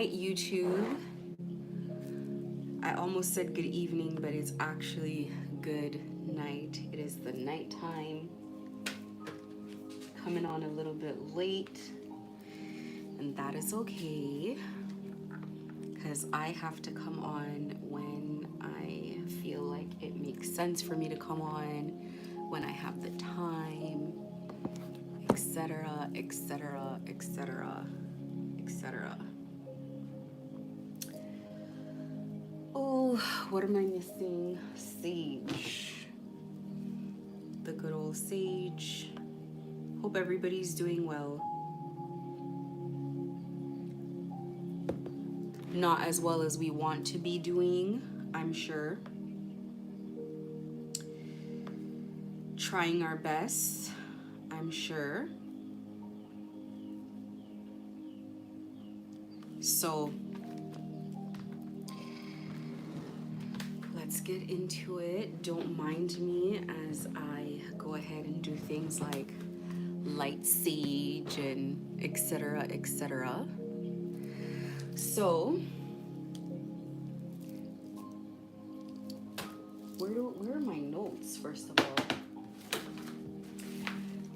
night, YouTube. I almost said good evening, but it's actually good night. It is the nighttime. Coming on a little bit late, and that is okay because I have to come on when I feel like it makes sense for me to come on, when I have the time, etc., etc., etc., etc. Oh, what am I missing? Sage. The good old sage. Hope everybody's doing well. Not as well as we want to be doing, I'm sure. Trying our best, I'm sure. So let's get into it. Don't mind me as I go ahead and do things like light sage and etc., etc. So where are my notes, first of all?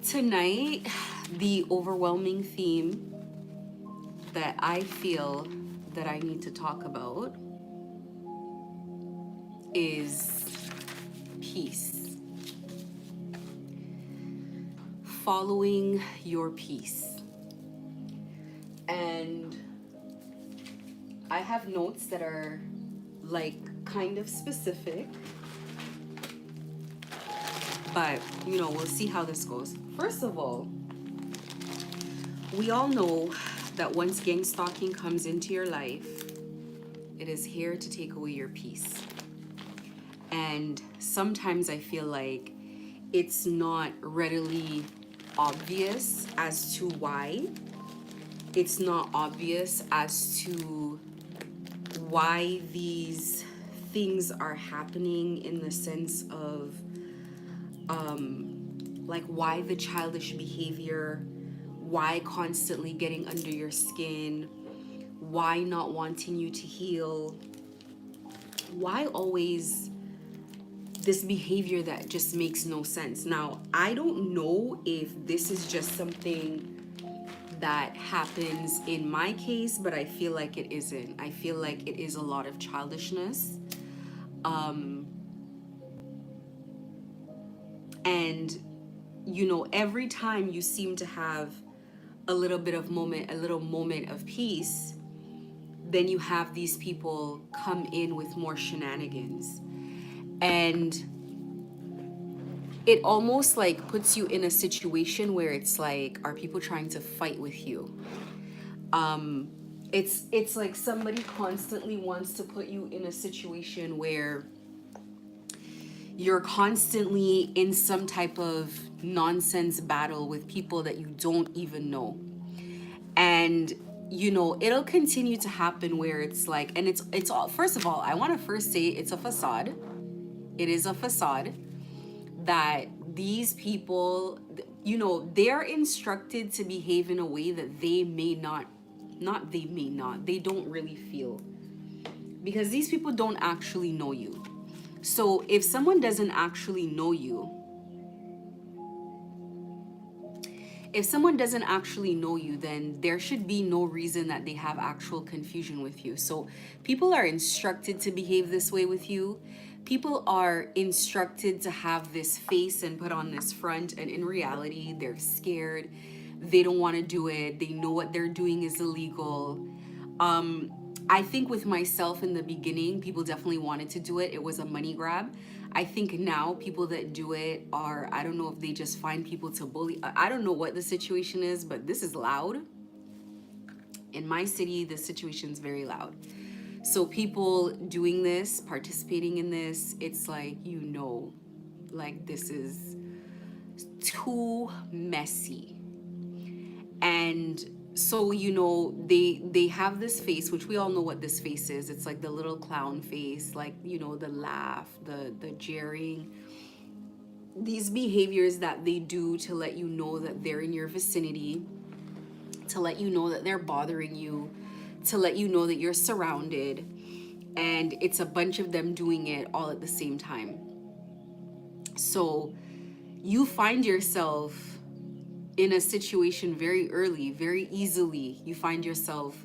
Tonight, the overwhelming theme that I feel that I need to talk about is peace. Following your peace. And I have notes that are like kind of specific, but we'll see how this goes. First of all, we all know that once gang stalking comes into your life, it is here to take away your peace. And sometimes I feel like it's not readily obvious as to why. It's not obvious as to why these things are happening, in the sense of like why the childish behavior, why constantly getting under your skin, why not wanting you to heal, why always this behavior that just makes no sense. Now, I don't know if this is just something that happens in my case, but I feel like it isn't. I feel like it is a lot of childishness. And every time you seem to have a little moment of peace, then you have these people come in with more shenanigans. And it almost like puts you in a situation where it's like, are people trying to fight with you? It's like somebody constantly wants to put you in a situation where you're constantly in some type of nonsense battle with people that you don't even know. And it'll continue to happen where it's like, and it's all, first of all, I want to first say it's a facade. It is a facade that these people, they're instructed to behave in a way that they they don't really feel, because these people don't actually know you. So if someone doesn't actually know you, then there should be no reason that they have actual confusion with you. So people are instructed to behave this way with you. People are instructed to have this face and put on this front, and in reality, they're scared. They don't want to do it. They know what they're doing is illegal. I think with myself in the beginning, people definitely wanted to do it. It was a money grab. I think now people that do it are, I don't know if they just find people to bully. I don't know what the situation is, but this is loud. In my city, the situation is very loud. So people doing this, participating in this, it's like, like this is too messy. And so they have this face, which we all know what this face is. It's like the little clown face, like the laugh, the jeering, these behaviors that they do to let you know that they're in your vicinity, to let you know that they're bothering you, to let you know that you're surrounded, and it's a bunch of them doing it all at the same time. So you find yourself in a situation very early, very easily. You find yourself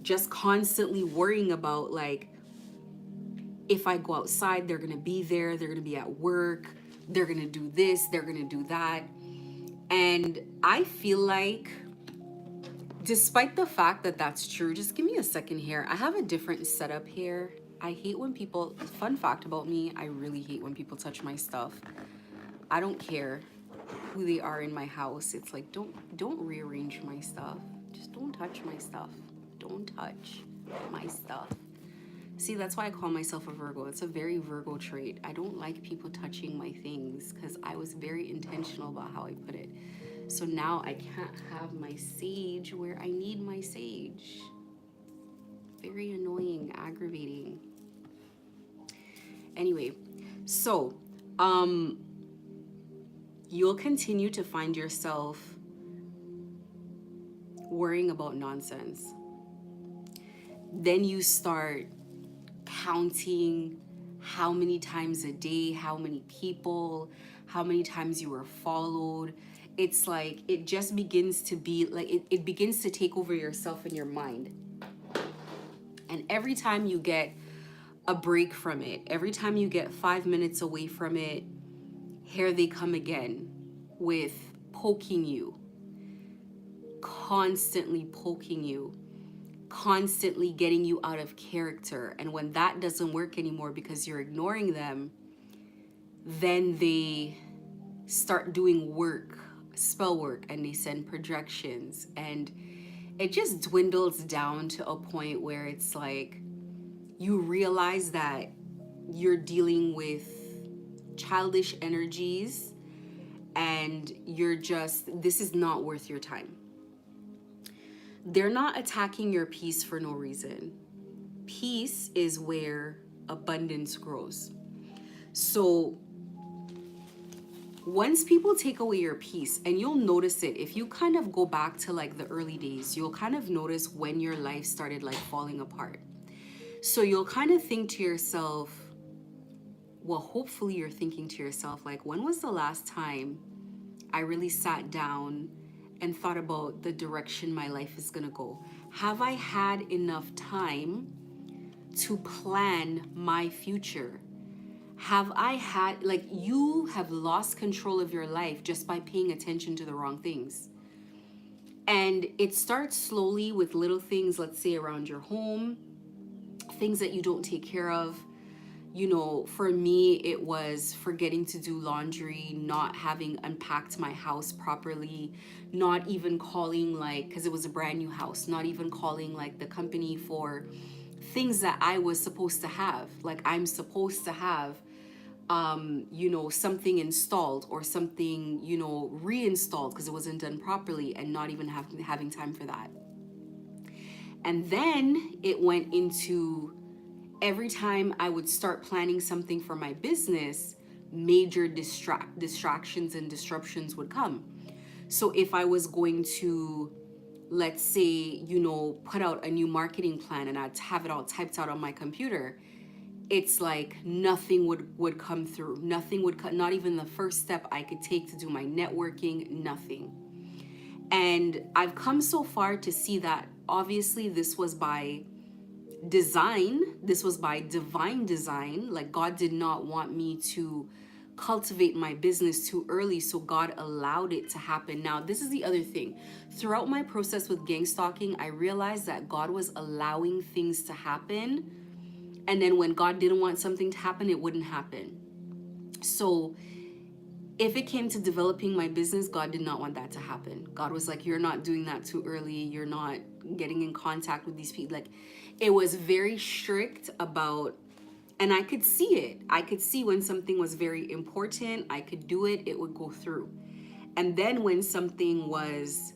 just constantly worrying about, like, if I go outside, they're gonna be there, they're gonna be at work, they're gonna do this, they're gonna do that. And I feel like, despite the fact that that's true, just give me a second here. I have a different setup here. I hate when people, fun fact about me, I really hate when people touch my stuff. I don't care who they are in my house. It's like, don't rearrange my stuff. Just don't touch my stuff. Don't touch my stuff. See, that's why I call myself a Virgo. It's a very Virgo trait. I don't like people touching my things because I was very intentional about how I put it. So now I can't have my sage where I need my sage. Very annoying, aggravating. Anyway, so you'll continue to find yourself worrying about nonsense. Then you start counting how many times a day, how many people, how many times you were followed. It's like, it just begins to be like, it begins to take over yourself and your mind. And every time you get a break from it, every time you get 5 minutes away from it, here they come again with poking you, constantly poking you, constantly getting you out of character. And when that doesn't work anymore because you're ignoring them, then they start doing work, spell work, and they send projections. And it just dwindles down to a point where it's like, you realize that you're dealing with childish energies, and you're just, this is not worth your time. They're not attacking your peace for no reason. Peace is where abundance grows. So once people take away your peace, and you'll notice it, if you kind of go back to like the early days, you'll kind of notice when your life started like falling apart. So you'll kind of think to yourself, well, hopefully you're thinking to yourself, like, when was the last time I really sat down and thought about the direction my life is gonna go? Have I had enough time to plan my future? Have I had, like, you have lost control of your life just by paying attention to the wrong things. And it starts slowly with little things, let's say around your home, things that you don't take care of. You know, for me, it was forgetting to do laundry, not having unpacked my house properly, not even calling, like, because it was a brand new house, not even calling like the company for things that I was supposed to have. Like, I'm supposed to have, you know, something installed or something, you know, reinstalled because it wasn't done properly, and not even having time for that. And then it went into, every time I would start planning something for my business, major distractions and disruptions would come. So if I was going to, let's say, you know, put out a new marketing plan and I'd have it all typed out on my computer, it's like nothing would come through. Nothing would cut, not even the first step I could take to do my networking, nothing. And I've come so far to see that obviously this was by design, this was by divine design. Like, God did not want me to cultivate my business too early, so God allowed it to happen. Now, this is the other thing. Throughout my process with gang stalking, I realized that God was allowing things to happen, and then when God didn't want something to happen, it wouldn't happen. So if it came to developing my business, God did not want that to happen. God was like, you're not doing that too early. You're not getting in contact with these people. Like, it was very strict about, and I could see it. I could see when something was very important, I could do it, it would go through. And then when something was,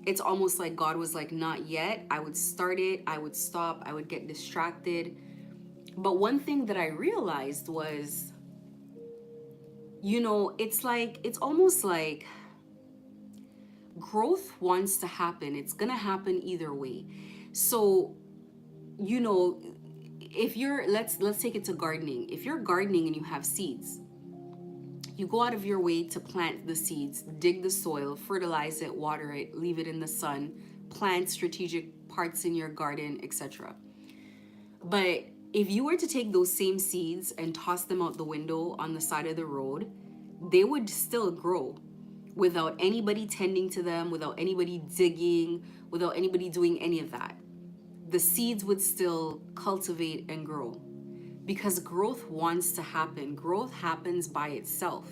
it's almost like God was like, not yet, I would start it, I would stop, I would get distracted. But one thing that I realized was, you know, it's like, it's almost like growth wants to happen. It's gonna happen either way. So, you know, if you're, let's take it to gardening. If you're gardening and you have seeds, you go out of your way to plant the seeds, dig the soil, fertilize it, water it, leave it in the sun, plant strategic parts in your garden, etc. But if you were to take those same seeds and toss them out the window on the side of the road, they would still grow without anybody tending to them, without anybody digging, without anybody doing any of that. The seeds would still cultivate and grow because growth wants to happen. Growth happens by itself.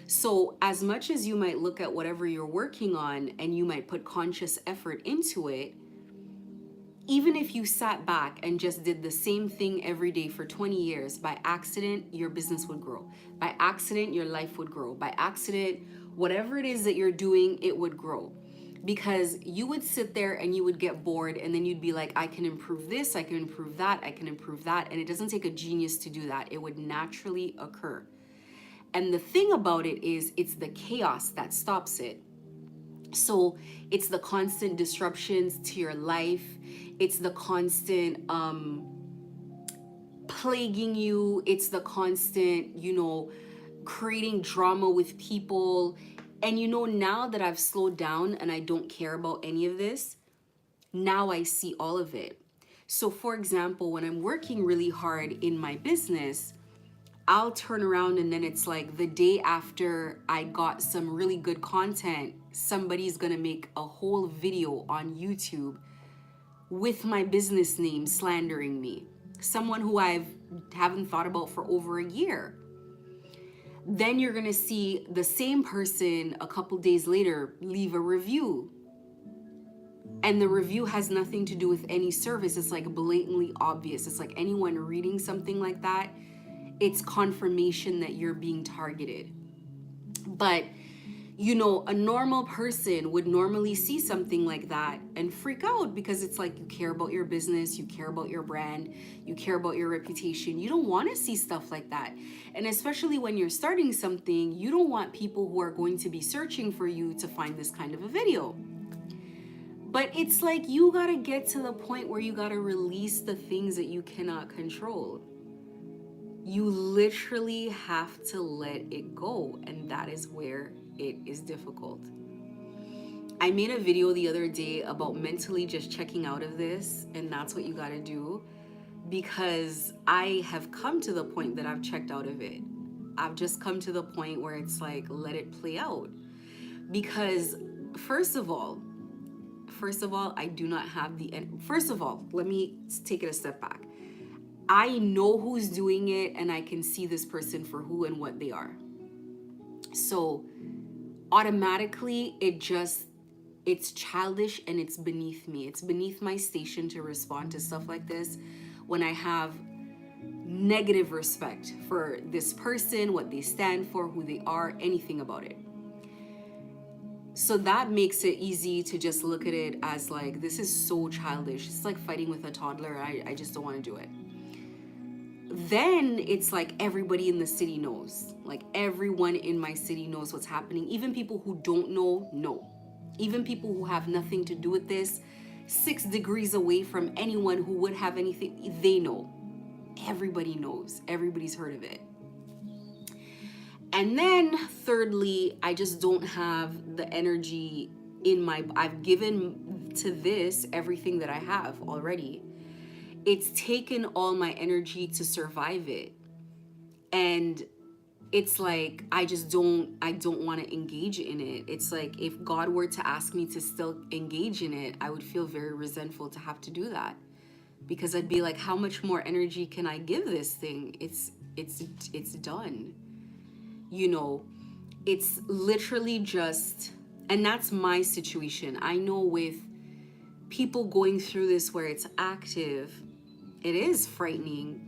So, as much as you might look at whatever you're working on and you might put conscious effort into it, even if you sat back and just did the same thing every day for 20 years, by accident, your business would grow. By accident, your life would grow. By accident, whatever it is that you're doing, it would grow. Because you would sit there and you would get bored, and then you'd be like, I can improve this, I can improve that, I can improve that. And it doesn't take a genius to do that. It would naturally occur. And the thing about it is, it's the chaos that stops it. So it's the constant disruptions to your life. It's the constant plaguing you. It's the constant, creating drama with people. And now that I've slowed down and I don't care about any of this, now I see all of it. So for example, when I'm working really hard in my business, I'll turn around and then it's like the day after I got some really good content, somebody's gonna make a whole video on YouTube with my business name slandering me. Someone who I haven't thought about for over a year. Then you're gonna see the same person a couple days later leave a review. And the review has nothing to do with any service. It's like blatantly obvious. It's like anyone reading something like that, it's confirmation that you're being targeted. But, a normal person would normally see something like that and freak out because it's like you care about your business, you care about your brand, you care about your reputation. You don't want to see stuff like that. And especially when you're starting something, you don't want people who are going to be searching for you to find this kind of a video. But it's like you got to get to the point where you got to release the things that you cannot control. You literally have to let it go, and that is where it is difficult. I made a video the other day about mentally just checking out of this, and that's what you got to do, because I have come to the point that I've checked out of it. I've just come to the point where it's like, let it play out. Because first of all, I do not have the end. First of all, let me take it a step back. I know who's doing it, and I can see this person for who and what they are. So automatically, it's childish and it's beneath me. It's beneath my station to respond to stuff like this when I have negative respect for this person, what they stand for, who they are, anything about it. So that makes it easy to just look at it as like, this is so childish. It's like fighting with a toddler. I just don't want to do it. Then it's like everybody in the city knows. Like everyone in my city knows what's happening. Even people who don't know. Even people who have nothing to do with this, 6 degrees away from anyone who would have anything, they know. Everybody knows. Everybody's heard of it. And then thirdly, I just don't have the energy I've given to this everything that I have already. It's taken all my energy to survive it. And it's like, I don't want to engage in it. It's like, if God were to ask me to still engage in it, I would feel very resentful to have to do that. Because I'd be like, how much more energy can I give this thing? It's done. It's literally just, and that's my situation. I know with people going through this where it's active, it is frightening.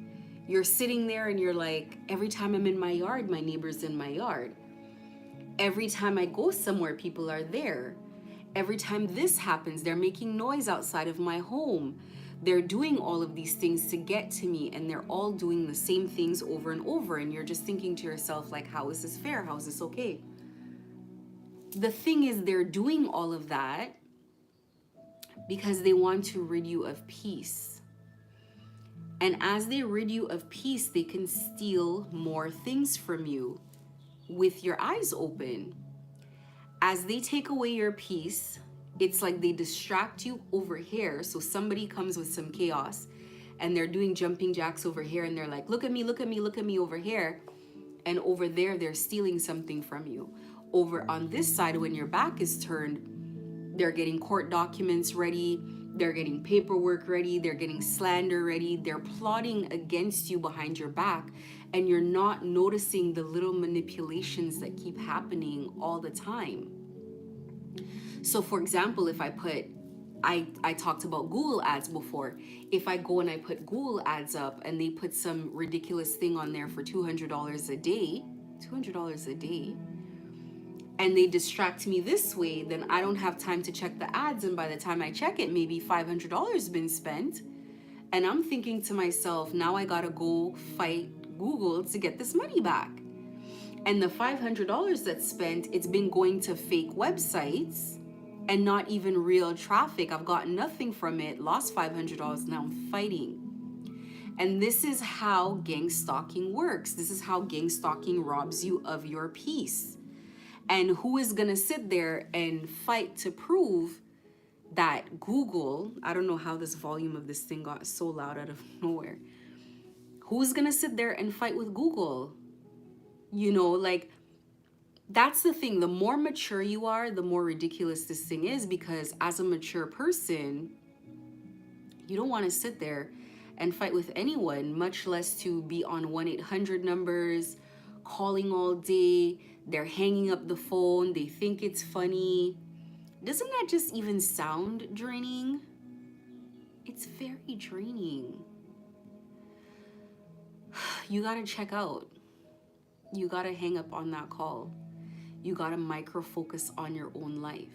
You're sitting there and you're like, every time I'm in my yard, my neighbor's in my yard. Every time I go somewhere, people are there. Every time this happens, they're making noise outside of my home. They're doing all of these things to get to me, and they're all doing the same things over and over. And you're just thinking to yourself, like, how is this fair? How is this okay? The thing is, they're doing all of that because they want to rid you of peace. And as they rid you of peace, they can steal more things from you with your eyes open. As they take away your peace, it's like they distract you over here. So somebody comes with some chaos and they're doing jumping jacks over here and they're like, look at me, look at me, look at me over here. And over there, they're stealing something from you. Over on this side, when your back is turned, they're getting court documents ready. They're getting paperwork ready. They're getting slander ready. They're plotting against you behind your back. And you're not noticing the little manipulations that keep happening all the time. So for example, if I talked about Google ads before. If I go and I put Google ads up and they put some ridiculous thing on there for $200 a day, and they distract me this way, then I don't have time to check the ads. And by the time I check it, maybe $500 been spent. And I'm thinking to myself, now I gotta go fight Google to get this money back. And the $500 that's spent, it's been going to fake websites and not even real traffic. I've gotten nothing from it, lost $500, now I'm fighting. And this is how gang stalking works. This is how gang stalking robs you of your peace. And who is gonna sit there and fight to prove that Google, I don't know how this volume of this thing got so loud out of nowhere. Who's gonna sit there and fight with Google? You know, like, that's the thing. The more mature you are, the more ridiculous this thing is, because as a mature person, you don't want to sit there and fight with anyone, much less to be on 1-800 numbers, calling all day. They're hanging up the phone. They think it's funny. Doesn't that just even sound draining? It's very draining. You got to check out. You got to hang up on that call. You got to micro focus on your own life.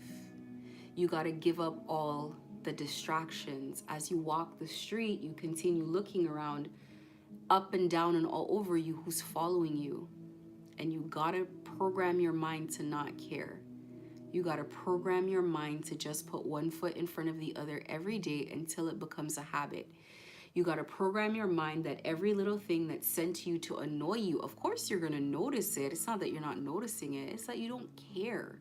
You got to give up all the distractions. As you walk the street, you continue looking around, up and down and all over you, who's following you. And you got to program your mind to not care. You got to program your mind to just put one foot in front of the other every day until it becomes a habit. You got to program your mind that every little thing that's sent to you to annoy you, of course you're going to notice it. It's not that you're not noticing it. It's that you don't care.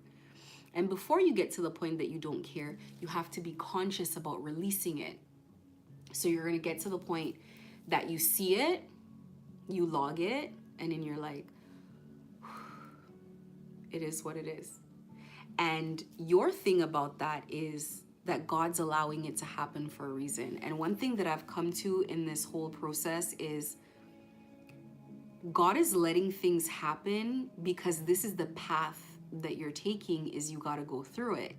And before you get to the point that you don't care, you have to be conscious about releasing it. So you're going to get to the point that you see it, you log it, and then you're like, it is what it is. And your thing about that is that God's allowing it to happen for a reason. And one thing that I've come to in this whole process is God is letting things happen because this is the path that you're taking, is you got to go through it.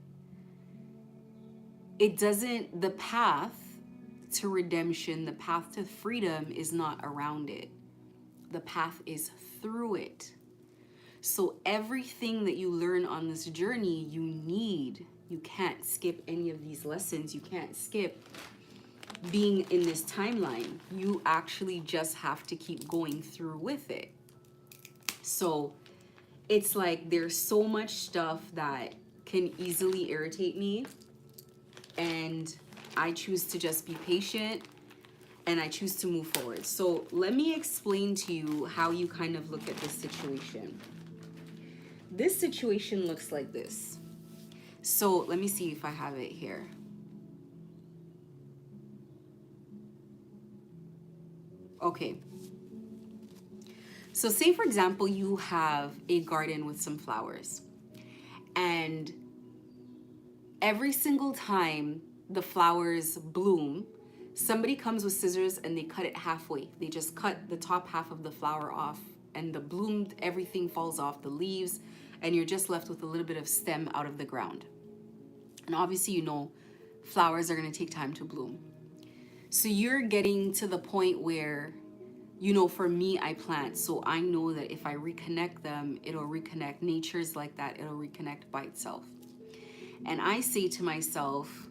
The path to redemption, the path to freedom is not around it. The path is through it. So everything that you learn on this journey, you can't skip any of these lessons. You can't skip being in this timeline. You actually just have to keep going through with it. So it's like there's so much stuff that can easily irritate me, and I choose to just be patient and I choose to move forward. So let me explain to you how you kind of look at this situation. This situation looks like this. So let me see if I have it here. Okay. So say, for example, you have a garden with some flowers. And every single time the flowers bloom, somebody comes with scissors and they cut it halfway. They just cut the top half of the flower off, and the bloomed, everything falls off, the leaves, and you're just left with a little bit of stem out of the ground. And obviously, you know, flowers are going to take time to bloom. So you're getting to the point where, you know, for me, I plant. So I know that if I reconnect them, it'll reconnect. Nature's like that. It'll reconnect by itself. And I say to myself,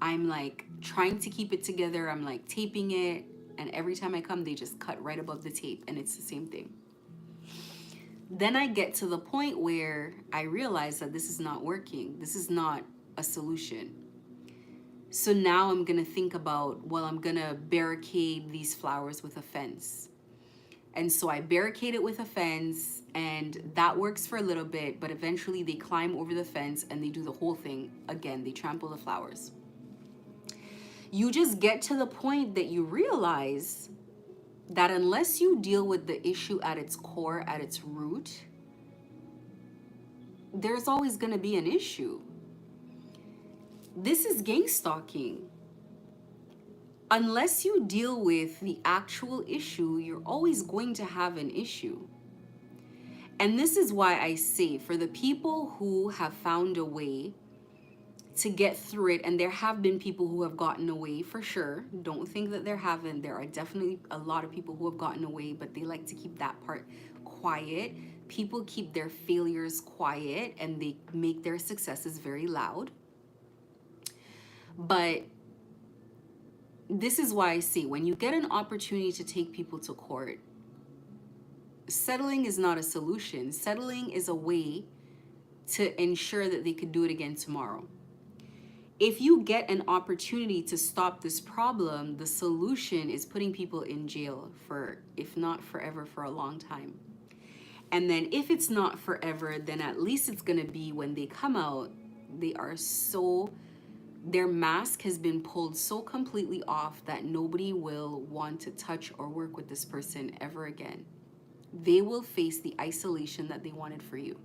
I'm like trying to keep it together. I'm like taping it. And every time I come, they just cut right above the tape. And it's the same thing. Then I get to the point where I realize that this is not working. This is not a solution. So now I'm going to think about, well, I'm going to barricade these flowers with a fence. And so I barricade it with a fence, and that works for a little bit, but eventually they climb over the fence and they do the whole thing again. They trample the flowers. You just get to the point that you realize that unless you deal with the issue at its core, at its root, there's always going to be an issue. This is gang stalking. Unless you deal with the actual issue, you're always going to have an issue. And this is why I say, for the people who have found a way to get through it, and there have been people who have gotten away for sure. Don't think that there haven't. There are definitely a lot of people who have gotten away, but they like to keep that part quiet. People keep their failures quiet and they make their successes very loud. But this is why I say, when you get an opportunity to take people to court, settling is not a solution. Settling is a way to ensure that they could do it again tomorrow. If you get an opportunity to stop this problem, the solution is putting people in jail for, if not forever, for a long time. And then if it's not forever, then at least it's going to be when they come out, they are so, their mask has been pulled so completely off that nobody will want to touch or work with this person ever again. They will face the isolation that they wanted for you.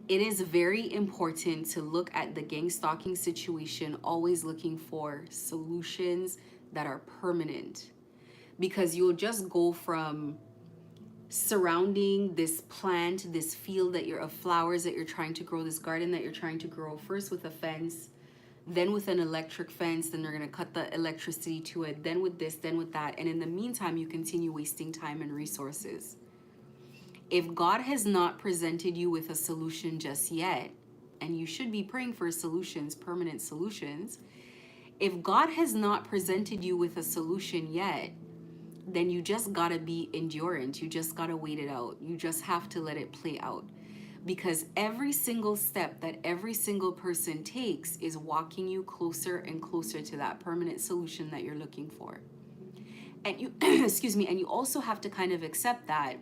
It is very important to look at the gang stalking situation, always looking for solutions that are permanent, because you'll just go from surrounding this plant, this field that you're of flowers that you're trying to grow, this garden that you're trying to grow, first with a fence, then with an electric fence, then they're going to cut the electricity to it, then with this, then with that. And in the meantime, you continue wasting time and resources. If God has not presented you with a solution just yet, and you should be praying for solutions, permanent solutions, if God has not presented you with a solution yet, then you just gotta be endurant. You just gotta wait it out. You just have to let it play out. Because every single step that every single person takes is walking you closer and closer to that permanent solution that you're looking for. And you, excuse me, and you also have to kind of accept that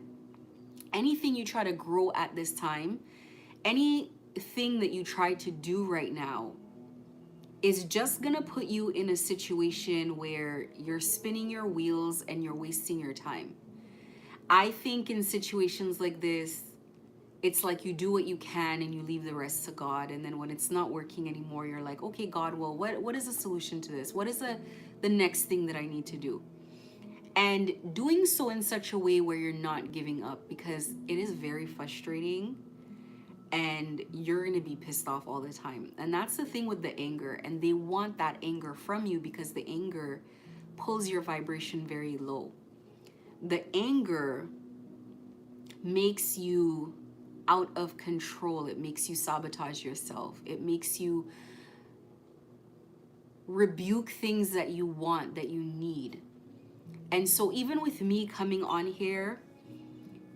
anything you try to grow at this time, anything that you try to do right now is just gonna put you in a situation where you're spinning your wheels and you're wasting your time. I think in situations like this, it's like you do what you can and you leave the rest to God. And then when it's not working anymore, you're like, okay, God, well, what is the solution to this? What is the next thing that I need to do? And doing so in such a way where you're not giving up, because it is very frustrating and you're going to be pissed off all the time. And that's the thing with the anger. And they want that anger from you because the anger pulls your vibration very low. The anger makes you out of control. It makes you sabotage yourself. It makes you rebuke things that you want, that you need. And so even with me coming on here,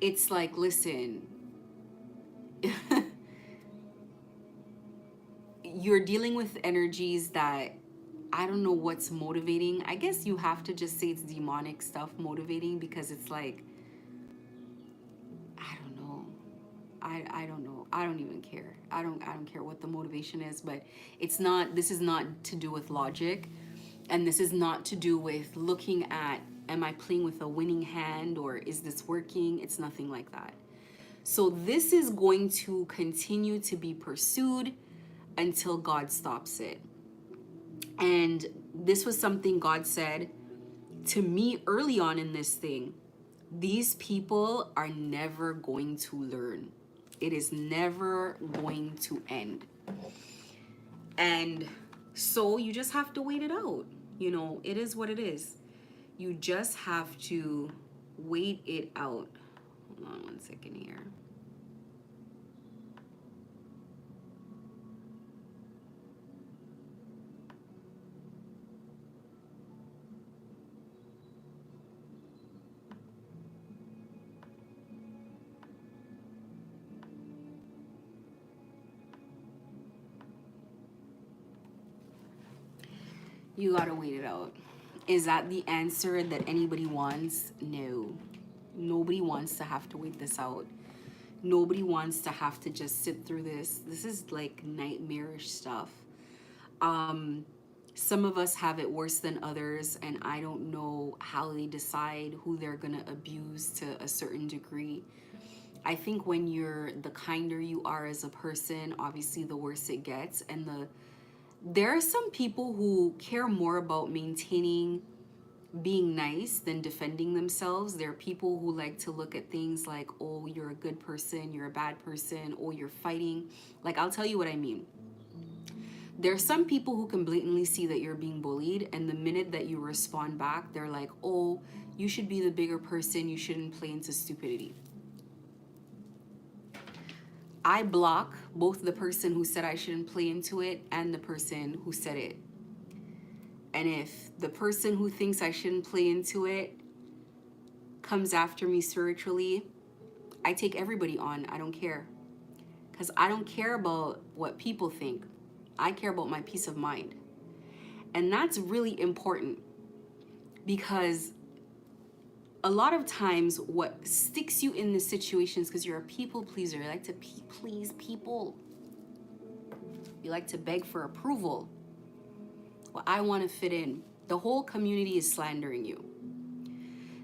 it's like, listen, you're dealing with energies that I don't know what's motivating. I guess you have to just say it's demonic stuff motivating, because it's like, I don't know. I don't know. I don't even care. I don't care what the motivation is, but it's not, this is not to do with logic, and this is not to do with looking at, am I playing with a winning hand or is this working? It's nothing like that. So this is going to continue to be pursued until God stops it. And this was something God said to me early on in this thing. These people are never going to learn. It is never going to end. And so you just have to wait it out. You know, it is what it is. You just have to wait it out. Hold on one second here. You gotta wait it out. Is that the answer that anybody wants? No. Nobody wants to have to wait this out. Nobody wants to have to just sit through this. This is like nightmarish stuff. Um, some of us have it worse than others, and I don't know how they decide who they're gonna abuse to a certain degree. I think when you're the kinder you are as a person, obviously the worse it gets. And there are some people who care more about maintaining being nice than defending themselves. There are people who like to look at things like, oh, you're a good person, you're a bad person, oh, you're fighting. Like, I'll tell you what I mean. There are some people who can blatantly see that you're being bullied, and the minute that you respond back, they're like, oh, you should be the bigger person, you shouldn't play into stupidity. I block both the person who said I shouldn't play into it and the person who said it. And if the person who thinks I shouldn't play into it comes after me spiritually, I take everybody on. I don't care. Because I don't care about what people think. I care about my peace of mind. And that's really important, because a lot of times what sticks you in the situations, because you're a people pleaser, you like to please people. You like to beg for approval. Well, I want to fit in. The whole community is slandering you.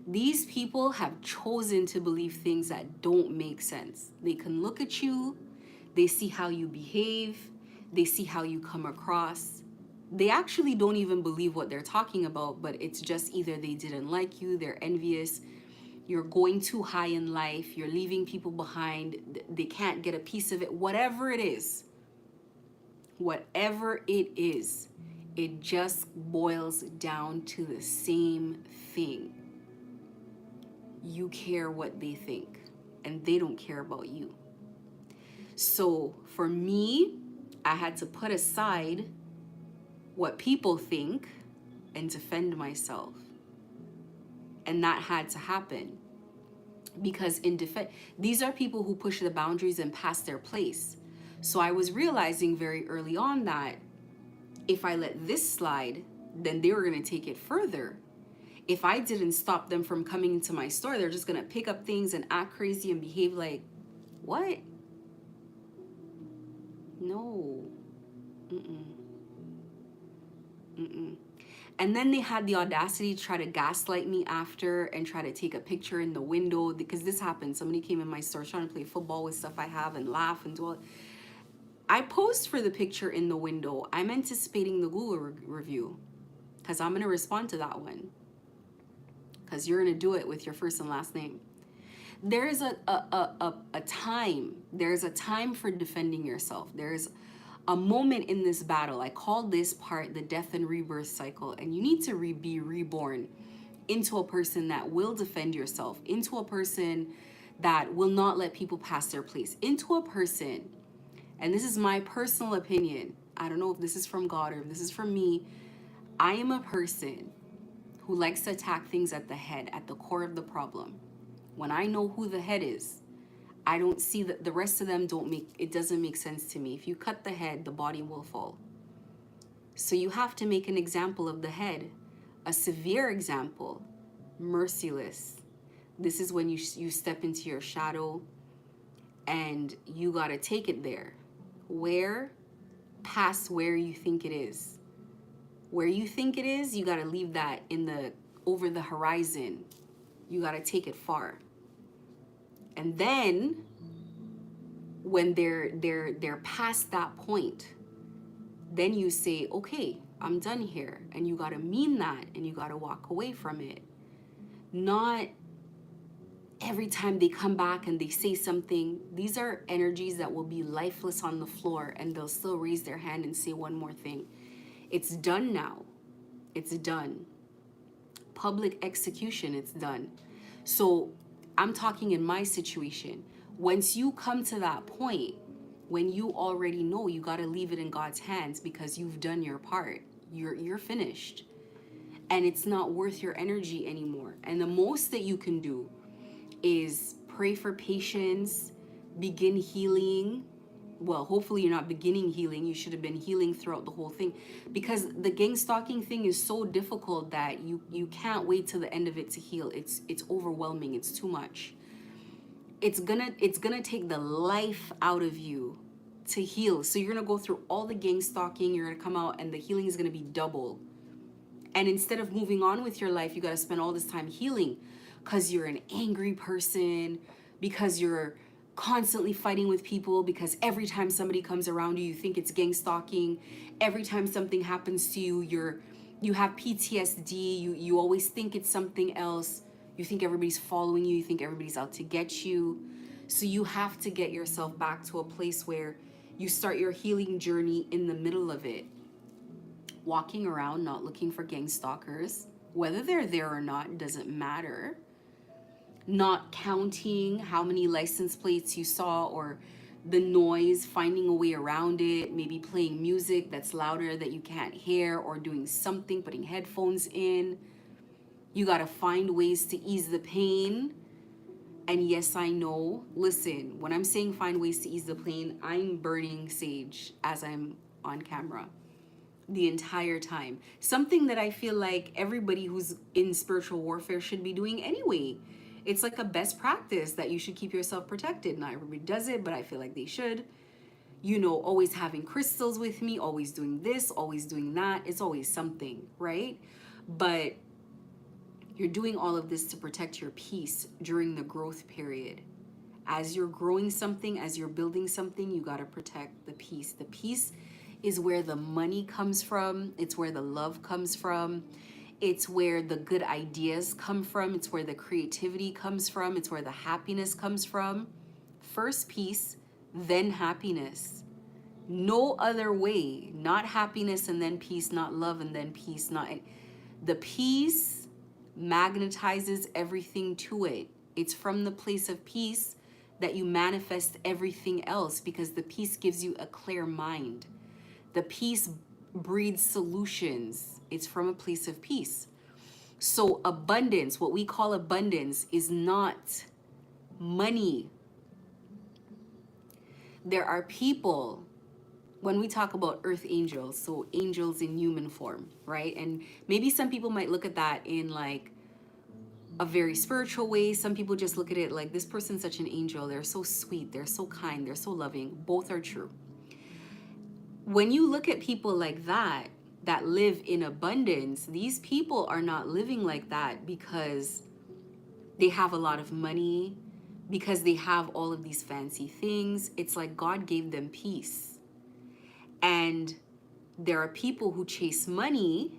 These people have chosen to believe things that don't make sense. They can look at you, they see how you behave, they see how you come across. They actually don't even believe what they're talking about, but it's just either they didn't like you, they're envious, you're going too high in life, you're leaving people behind, they can't get a piece of it, whatever it is. Whatever it is, it just boils down to the same thing. You care what they think, and they don't care about you. So for me, I had to put aside what people think and defend myself. And that had to happen. Because these are people who push the boundaries and pass their place. So I was realizing very early on that if I let this slide, then they were going to take it further. If I didn't stop them from coming into my store, they're just going to pick up things and act crazy and behave like, what? No. Mm-mm. Mm-mm. And then they had the audacity to try to gaslight me after and try to take a picture in the window, because this happened. Somebody came in my store trying to play football with stuff I have and laugh and do all. I posed for the picture in the window. I'm anticipating the Google review, because I'm going to respond to that one, because you're going to do it with your first and last name. There's a time. There's a time for defending yourself. There's a moment in this battle. I call this part the death and rebirth cycle. And you need to be reborn into a person that will defend yourself, into a person that will not let people pass their place, into a person, and this is my personal opinion. I don't know if this is from God or if this is from me. I am a person who likes to attack things at the head, at the core of the problem. When I know who the head is, I don't see that the rest of them it doesn't make sense to me. If you cut the head, the body will fall. So you have to make an example of the head, a severe example, merciless. This is when you step into your shadow, and you got to take it there. Where? Past where you think it is. Where you think it is, you got to leave that over the horizon. You got to take it far. And then when they're past that point, then you say, okay, I'm done here. And you got to mean that, and you got to walk away from it. Not every time they come back and they say something. These are energies that will be lifeless on the floor, and they'll still raise their hand and say one more thing. It's done now. It's done. Public execution, it's done. So I'm talking in my situation. Once you come to that point, when you already know, you got to leave it in God's hands, because you've done your part. You're finished. And it's not worth your energy anymore. And the most that you can do is pray for patience, begin healing, well, hopefully you're not beginning healing. You should have been healing throughout the whole thing, because the gang stalking thing is so difficult that you can't wait till the end of it to heal. It's overwhelming. It's too much. It's gonna take the life out of you to heal. So you're gonna go through all the gang stalking. You're gonna come out, and the healing is gonna be double. And instead of moving on with your life, you got to spend all this time healing because you're an angry person, because you're constantly fighting with people, because every time somebody comes around you, you think it's gang stalking. Every time something happens to you, you have PTSD. You always think it's something else. You think everybody's following you. You think everybody's out to get you. So you have to get yourself back to a place where you start your healing journey in the middle of it. Walking around not looking for gang stalkers, whether they're there or not doesn't matter. Not counting how many license plates you saw, or the noise, finding a way around it, maybe playing music that's louder that you can't hear, or doing something, putting headphones in. You got to find ways to ease the pain. And yes, I know, listen, when I'm saying find ways to ease the pain, I'm burning sage as I'm on camera the entire time. Something that I feel like everybody who's in spiritual warfare should be doing anyway. It's like a best practice that you should keep yourself protected. Not everybody does it, but I feel like they should. You know, always having crystals with me, always doing this, always doing that. It's always something, right? But you're doing all of this to protect your peace during the growth period. As you're growing something, as you're building something, you got to protect the peace. The peace is where the money comes from. It's where the love comes from. It's where the good ideas come from. It's where the creativity comes from. It's where the happiness comes from. First peace, then happiness. No other way. Not happiness and then peace, not love and then peace. Not the peace magnetizes everything to it. It's from the place of peace that you manifest everything else, because the peace gives you a clear mind. The peace breeds solutions. It's from a place of peace. So abundance, what we call abundance, is not money. There are people, when we talk about earth angels, so angels in human form, right? And maybe some people might look at that in like a very spiritual way. Some people just look at it like, this person's such an angel. They're so sweet. They're so kind. They're so loving. Both are true. When you look at people like that live in abundance, these people are not living like that because they have a lot of money, because they have all of these fancy things. It's like God gave them peace. And there are people who chase money,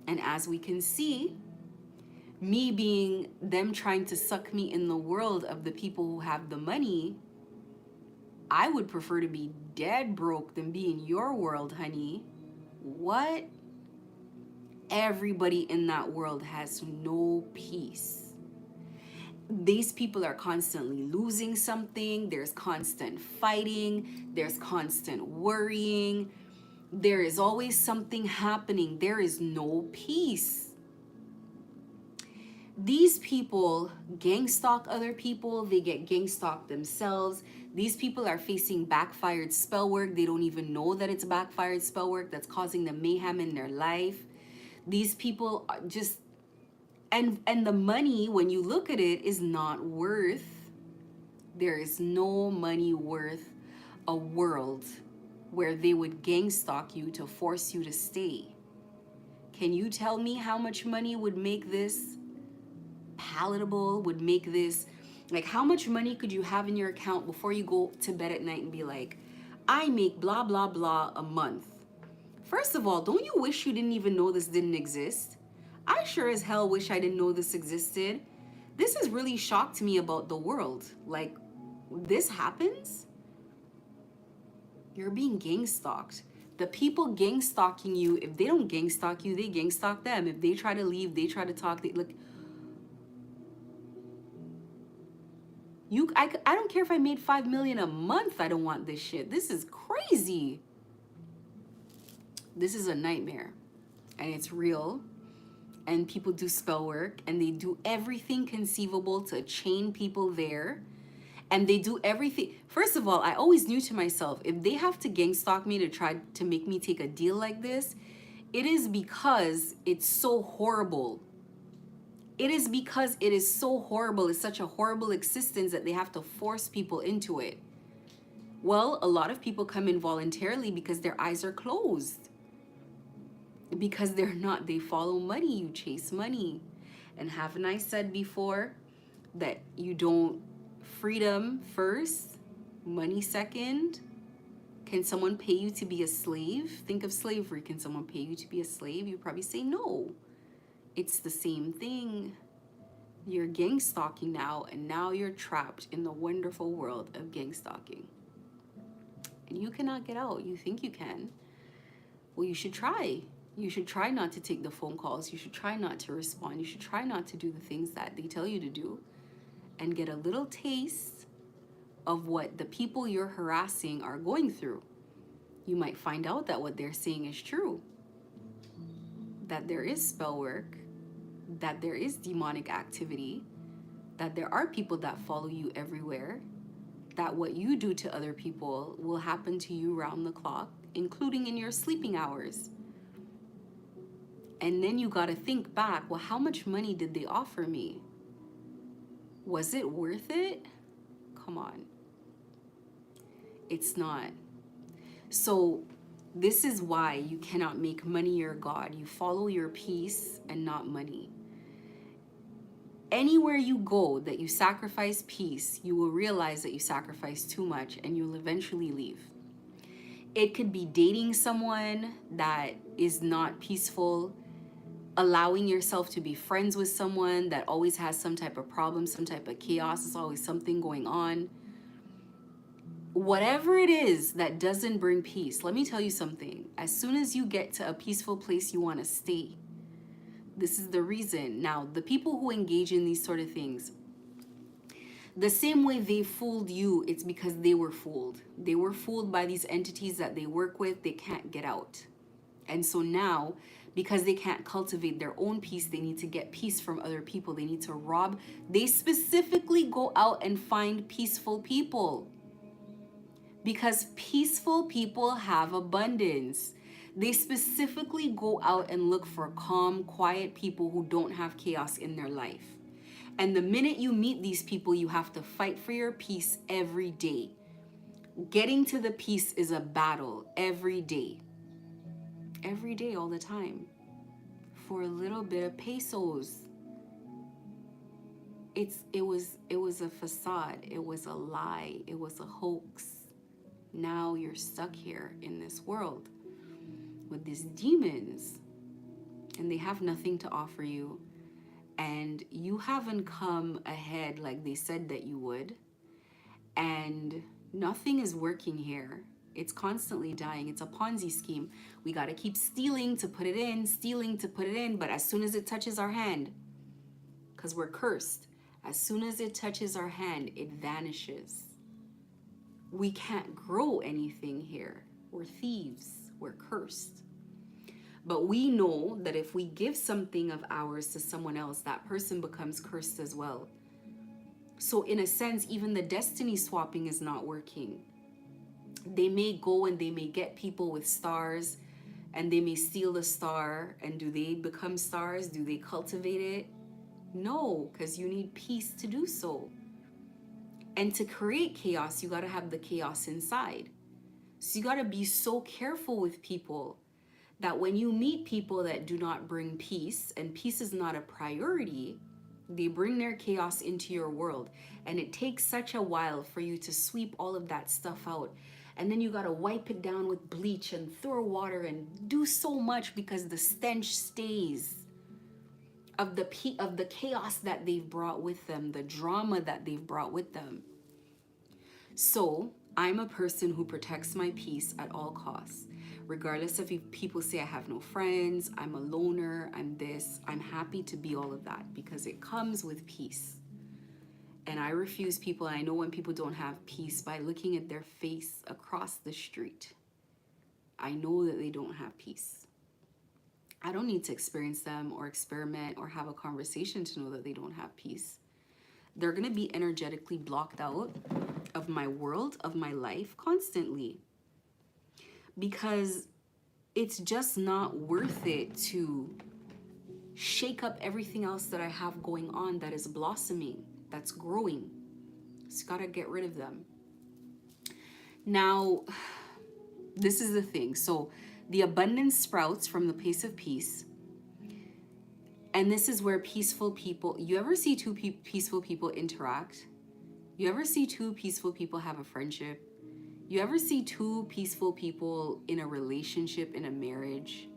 and as we can see, me being them trying to suck me in the world of the people who have the money, I would prefer to be dead broke than be in your world, honey. What? Everybody in that world has no peace. These people are constantly losing something. There's constant fighting. There's constant worrying. There is always something happening. There is no peace. These people gang stalk other people. They get gang stalked themselves. These people are facing backfired spell work. They don't even know that it's backfired spell work that's causing them mayhem in their life. These people are just, and the money, when you look at it, is not worth, there is no money worth a world where they would gang stalk you to force you to stay. Can you tell me how much money would make this palatable, would make this, like, how much money could you have in your account before you go to bed at night and be like, I make blah, blah, blah a month? First of all, don't you wish you didn't even know this didn't exist? I sure as hell wish I didn't know this existed. This has really shocked me about the world. Like, this happens? You're being gang stalked. The people gang stalking you, if they don't gang stalk you, they gang stalk them. If they try to leave, they try to talk, they look. I don't care if I made $5 million a month. I don't want this shit. This is crazy. This is a nightmare, and it's real. And people do spell work, and they do everything conceivable to chain people there. And they do everything. First of all, I always knew to myself, if they have to gang stalk me to try to make me take a deal like this, it is because it's so horrible. It is because it is so horrible. It's such a horrible existence that they have to force people into it. Well, a lot of people come in voluntarily because their eyes are closed. Because they're not, they follow money, you chase money. And haven't I said before that you don't freedom first, money second? Can someone pay you to be a slave? Think of slavery. Can someone pay you to be a slave? You probably say no. It's the same thing. You're gang stalking now, and now you're trapped in the wonderful world of gang stalking. And you cannot get out. You think you can. Well, you should try. You should try not to take the phone calls. You should try not to respond. You should try not to do the things that they tell you to do, and get a little taste of what the people you're harassing are going through. You might find out that what they're saying is true, that there is spell work, that there is demonic activity, that there are people that follow you everywhere, that what you do to other people will happen to you round the clock, including in your sleeping hours. And then you got to think back, well, how much money did they offer me? Was it worth it? Come on. It's not. So this is why you cannot make money your God. You follow your peace and not money. Anywhere you go that you sacrifice peace, you will realize that you sacrifice too much and you'll eventually leave. It could be dating someone that is not peaceful, allowing yourself to be friends with someone that always has some type of problem, some type of chaos, there's always something going on. Whatever it is that doesn't bring peace, let me tell you something. As soon as you get to a peaceful place, you want to stay. This is the reason. Now, the people who engage in these sort of things, the same way they fooled you, it's because they were fooled. They were fooled by these entities that they work with. They can't get out. And so now, because they can't cultivate their own peace, they need to get peace from other people. They need to rob. They specifically go out and find peaceful people, because peaceful people have abundance. They specifically go out and look for calm, quiet people who don't have chaos in their life. And the minute you meet these people, you have to fight for your peace every day. Getting to the peace is a battle every day. Every day, all the time. For a little bit of pesos. It was a facade. It was a lie. It was a hoax. Now you're stuck here in this world with these demons, and they have nothing to offer you, and you haven't come ahead like they said that you would, and nothing is working here. It's constantly dying. It's a Ponzi scheme. We got to keep stealing to put it in, stealing to put it in, but as soon as it touches our hand, because we're cursed, as soon as it touches our hand, it vanishes. We can't grow anything here. We're thieves. We're cursed. But we know that if we give something of ours to someone else, that person becomes cursed as well. So in a sense, even the destiny swapping is not working. They may go and they may get people with stars, and they may steal the star. And do they become stars? Do they cultivate it? No, because you need peace to do so. And to create chaos, you got to have the chaos inside. So you got to be so careful with people that when you meet people that do not bring peace, and peace is not a priority, they bring their chaos into your world. And it takes such a while for you to sweep all of that stuff out. And then you got to wipe it down with bleach and throw water and do so much, because the stench stays of the chaos that they've brought with them, the drama that they've brought with them. So I'm a person who protects my peace at all costs. Regardless of if people say I have no friends, I'm a loner, I'm this, I'm happy to be all of that, because it comes with peace. And I refuse people, and I know when people don't have peace by looking at their face across the street. I know that they don't have peace. I don't need to experience them or experiment or have a conversation to know that they don't have peace. They're going to be energetically blocked out of my world, of my life constantly. Because it's just not worth it to shake up everything else that I have going on that is blossoming, that's growing. Just gotta get rid of them. Now, this is the thing. So the abundance sprouts from the place of peace. And this is where peaceful people, you ever see two peaceful people interact? You ever see two peaceful people have a friendship? You ever see two peaceful people in a relationship, in a marriage?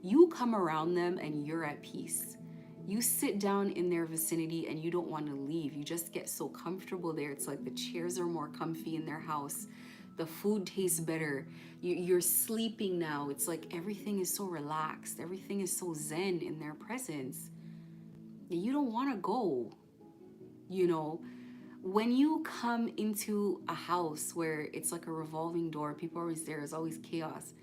You come around them and you're at peace. You sit down in their vicinity and you don't want to leave. You just get so comfortable there. It's like the chairs are more comfy in their house. The food tastes better. You're sleeping now. It's like everything is so relaxed. Everything is so zen in their presence. You don't want to go, you know. When you come into a house where it's like a revolving door, people are always there, there's always chaos.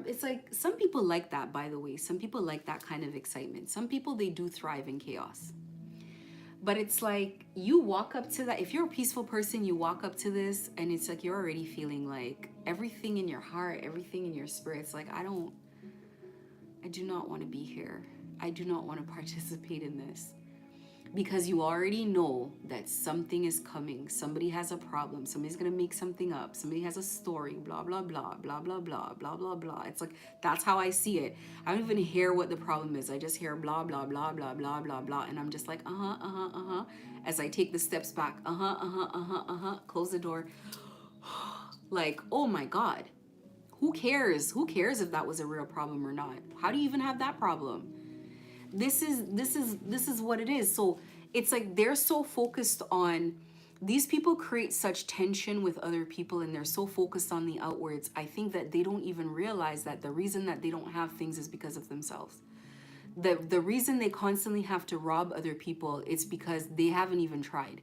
It's like, some people like that, by the way. Some people like that kind of excitement. Some people, they do thrive in chaos. But it's like, you walk up to that. If you're a peaceful person, you walk up to this and it's like you're already feeling like everything in your heart, everything in your spirit. It's like, I do not want to be here. I do not want to participate in this. Because you already know that something is coming. Somebody has a problem. Somebody's going to make something up. Somebody has a story, blah, blah, blah, blah, blah, blah, blah, blah, blah. It's like, that's how I see it. I don't even hear what the problem is. I just hear blah, blah, blah, blah, blah, blah, blah. And I'm just like, as I take the steps back, close the door. Like, oh my God. Who cares? Who cares if that was a real problem or not? How do you even have that problem? This is what it is. So it's like they're so focused on, these people create such tension with other people and they're so focused on the outwards. I think that they don't even realize that the reason that they don't have things is because of themselves. The reason they constantly have to rob other people, it's because they haven't even tried.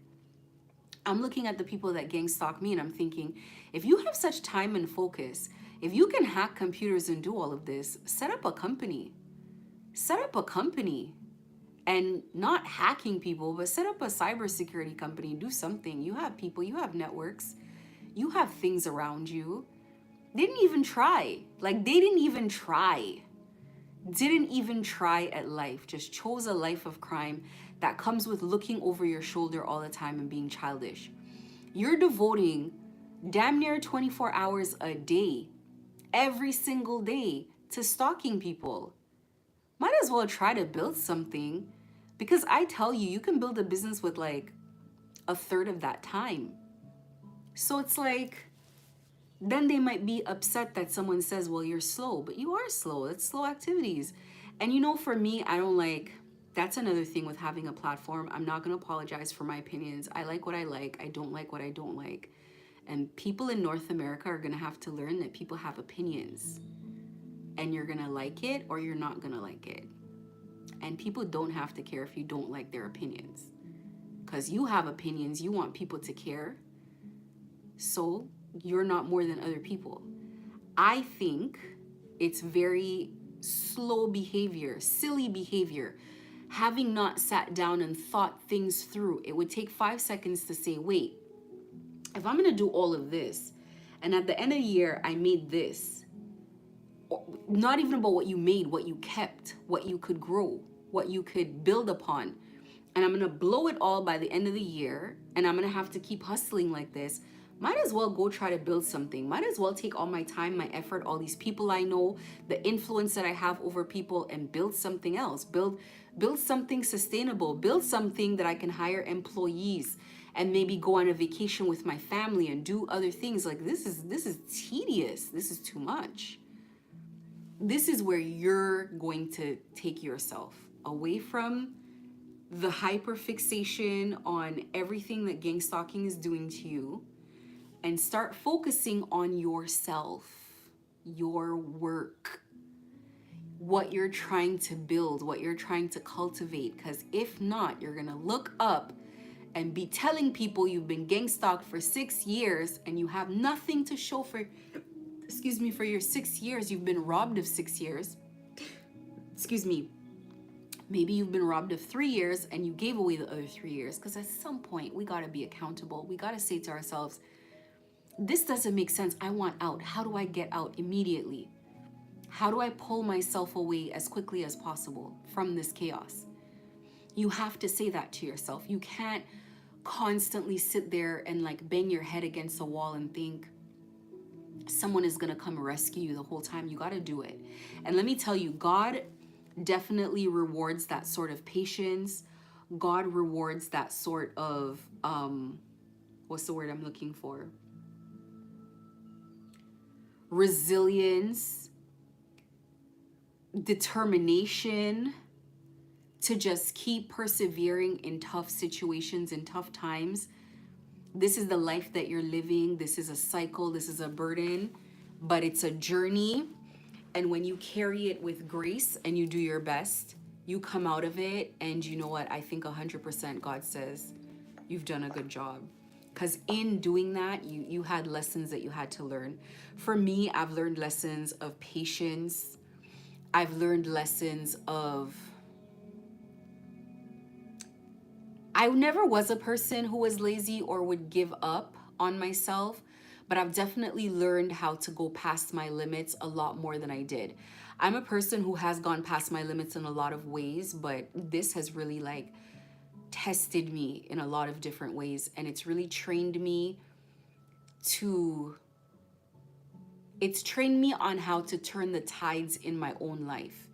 I'm looking at the people that gang stalk me and I'm thinking, if you have such time and focus, if you can hack computers and do all of this, set up a company. Set up a company, and not hacking people, but set up a cybersecurity company. Do something. You have people, you have networks, you have things around you. They didn't even try. Like, they didn't even try. Didn't even try at life. Just chose a life of crime that comes with looking over your shoulder all the time and being childish. You're devoting damn near 24 hours a day, every single day, to stalking people. Might as well try to build something, because I tell you, you can build a business with like a third of that time. So it's like, then they might be upset that someone says, well, you're slow, but you are slow. It's slow activities. And you know, for me, I don't like, that's another thing with having a platform. I'm not going to apologize for my opinions. I like what I like. I don't like what I don't like. And people in North America are going to have to learn that people have opinions. And you're gonna like it or you're not gonna like it. And people don't have to care if you don't like their opinions. Because you have opinions, you want people to care. So you're not more than other people. I think it's very slow behavior, silly behavior. Having not sat down and thought things through, it would take 5 seconds to say, wait, if I'm gonna do all of this, and at the end of the year, I made this, not even about what you made, what you kept, what you could grow, what you could build upon. And I'm going to blow it all by the end of the year. And I'm going to have to keep hustling like this. Might as well go try to build something. Might as well take all my time, my effort, all these people I know, the influence that I have over people, and build something else. Build something sustainable. Build something that I can hire employees and maybe go on a vacation with my family and do other things. Like, this is tedious. This is too much. This is where you're going to take yourself away from the hyperfixation on everything that gang stalking is doing to you and start focusing on yourself, your work, what you're trying to build, what you're trying to cultivate. Because if not, you're going to look up and be telling people you've been gang stalked for 6 years and you have nothing to show for your 6 years. You've been robbed of 6 years. Maybe you've been robbed of 3 years and you gave away the other 3 years, because at some point we got to be accountable. We got to say to ourselves, this doesn't make sense. I want out. How do I get out immediately? How do I pull myself away as quickly as possible from this chaos? You have to say that to yourself. You can't constantly sit there and like bang your head against a wall and think someone is going to come rescue you the whole time. You got to do it. And let me tell you, God definitely rewards that sort of patience. God rewards that sort of what's the word I'm looking for? Resilience, determination to just keep persevering in tough situations, in tough times. This is the life that you're living. This is a cycle. This is a burden, but it's a journey. And when you carry it with grace and you do your best, you come out of it. And you know what? I think 100% God says you've done a good job. Because in doing that, you had lessons that you had to learn. For me, I've learned lessons of patience. I've learned lessons of... I never was a person who was lazy or would give up on myself, but I've definitely learned how to go past my limits a lot more than I did. I'm a person who has gone past my limits in a lot of ways, but this has really like tested me in a lot of different ways, and it's really trained me on how to turn the tides in my own life.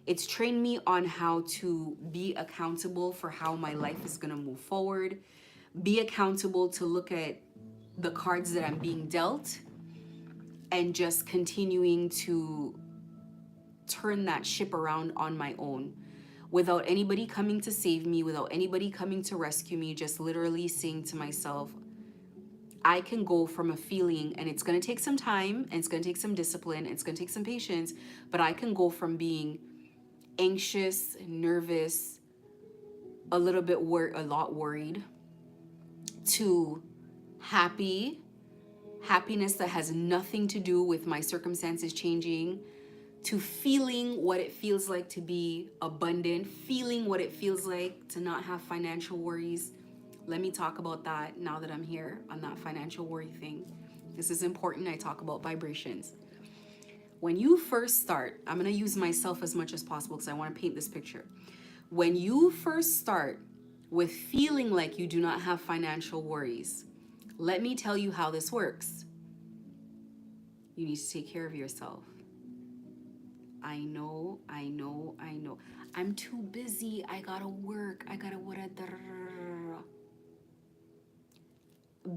It's trained me on how to be accountable for how my life is going to move forward, be accountable to look at the cards that I'm being dealt, and just continuing to turn that ship around on my own without anybody coming to save me, without anybody coming to rescue me, just literally saying to myself, I can go from a feeling, and it's going to take some time, and it's going to take some discipline, and it's going to take some patience, but I can go from being anxious, nervous, a lot worried, to happiness that has nothing to do with my circumstances changing, to feeling what it feels like to be abundant, feeling what it feels like to not have financial worries. Let me talk about that now that I'm here on that financial worry thing. This is important. I talk about vibrations. When you first start, I'm going to use myself as much as possible because I want to paint this picture. When you first start with feeling like you do not have financial worries, let me tell you how this works. You need to take care of yourself. I know. I'm too busy. I gotta work. I gotta whatever.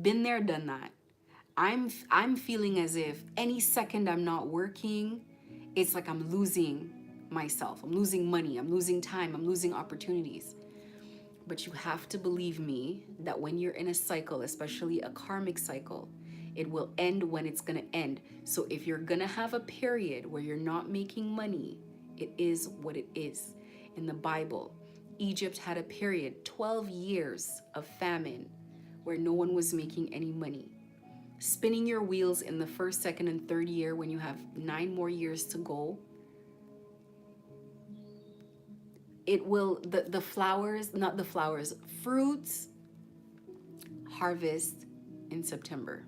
Been there, done that. I'm feeling as if any second I'm not working, it's like I'm losing myself. I'm losing money. I'm losing time. I'm losing opportunities. But you have to believe me that when you're in a cycle, especially a karmic cycle, it will end when it's going to end. So if you're going to have a period where you're not making money, it is what it is. In the Bible, Egypt had a period, 12 years of famine, where no one was making any money. Spinning your wheels in the first, second, and third year when you have 9 more years to go, it will, the flowers, not the flowers, fruits harvest in September.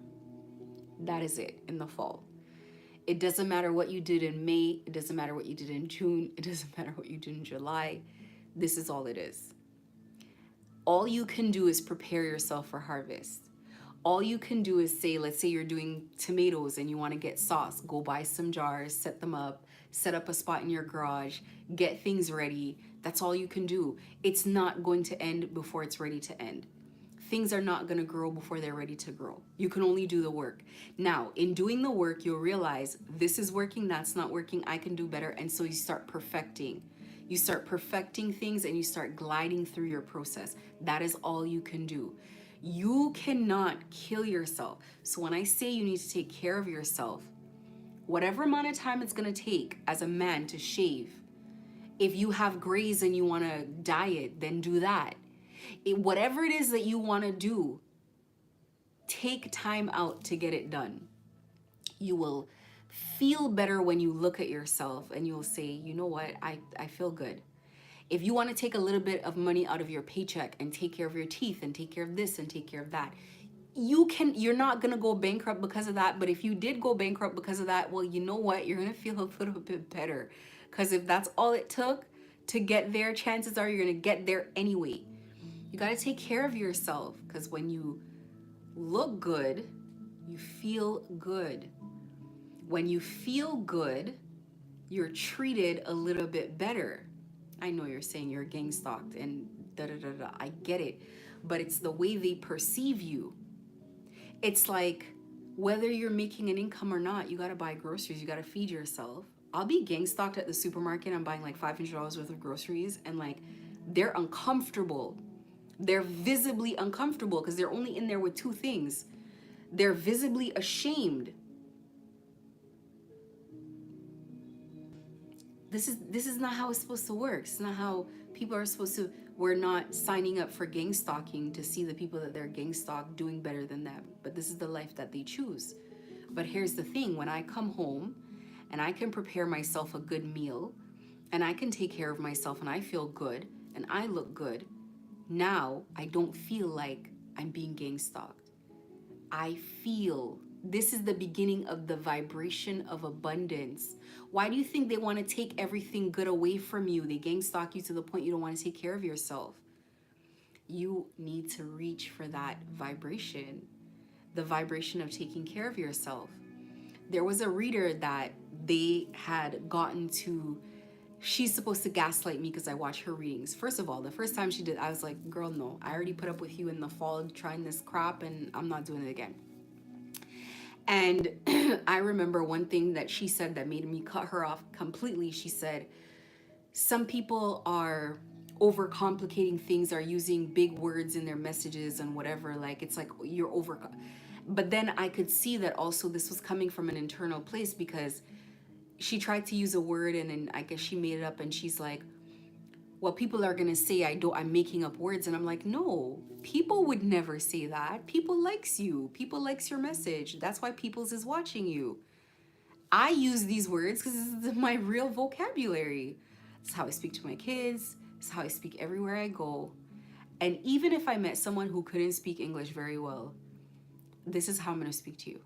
That is it, in the fall. It doesn't matter what you did in May. It doesn't matter what you did in June. It doesn't matter what you did in July. This is all it is. All you can do is prepare yourself for harvest. All you can do is say, let's say you're doing tomatoes and you want to get sauce. Go buy some jars, set them up, set up a spot in your garage, get things ready. That's all you can do. It's not going to end before it's ready to end. Things are not going to grow before they're ready to grow. You can only do the work. Now, in doing the work, you'll realize this is working, that's not working, I can do better. And so you start perfecting. You start perfecting things and you start gliding through your process. That is all you can do. You cannot kill yourself. So when I say you need to take care of yourself, whatever amount of time it's going to take as a man to shave, if you have grays and you want to diet, then do that. Whatever it is that you want to do, take time out to get it done. You will feel better when you look at yourself and you'll say, you know what, I feel good. If you want to take a little bit of money out of your paycheck and take care of your teeth and take care of this and take care of that, you're not going to go bankrupt because of that. But if you did go bankrupt because of that, well, you know what? You're going to feel a little bit better. Because if that's all it took to get there, chances are you're going to get there anyway. You got to take care of yourself, because when you look good, you feel good. When you feel good, you're treated a little bit better. I know you're saying you're gang stalked and da da da da. I get it. But it's the way they perceive you. It's like, whether you're making an income or not, you gotta buy groceries, you gotta feed yourself. I'll be gang stalked at the supermarket. I'm buying like $500 worth of groceries, and like, they're uncomfortable. They're visibly uncomfortable because they're only in there with two things. They're visibly ashamed. This is not how it's supposed to work. It's not how people are supposed to. We're not signing up for gang stalking to see the people that they're gang stalked doing better than them. But this is the life that they choose. But here's the thing: when I come home and I can prepare myself a good meal, and I can take care of myself, and I feel good and I look good, now I don't feel like I'm being gang stalked. I feel this is the beginning of the vibration of abundance. Why do you think they want to take everything good away from you? They gang stalk you to the point you don't want to take care of yourself. You need to reach for that vibration, the vibration of taking care of yourself. There was a reader that they had gotten to. She's supposed to gaslight me because I watch her readings. First of all, the first time she did, I was like, girl, no, I already put up with you in the fall trying this crap, and I'm not doing it again. And I remember one thing that she said that made me cut her off completely. She said, some people are overcomplicating things, are using big words in their messages and whatever. Like, it's like you're over. But then I could see that also this was coming from an internal place, because she tried to use a word, and then I guess she made it up, and she's like, well, people are gonna say I'm making up words. And I'm like, no, people would never say that. People likes you. People likes your message. That's why people's is watching you. I use these words because this is my real vocabulary. It's how I speak to my kids. It's how I speak everywhere I go. And even if I met someone who couldn't speak English very well, this is how I'm gonna speak to you.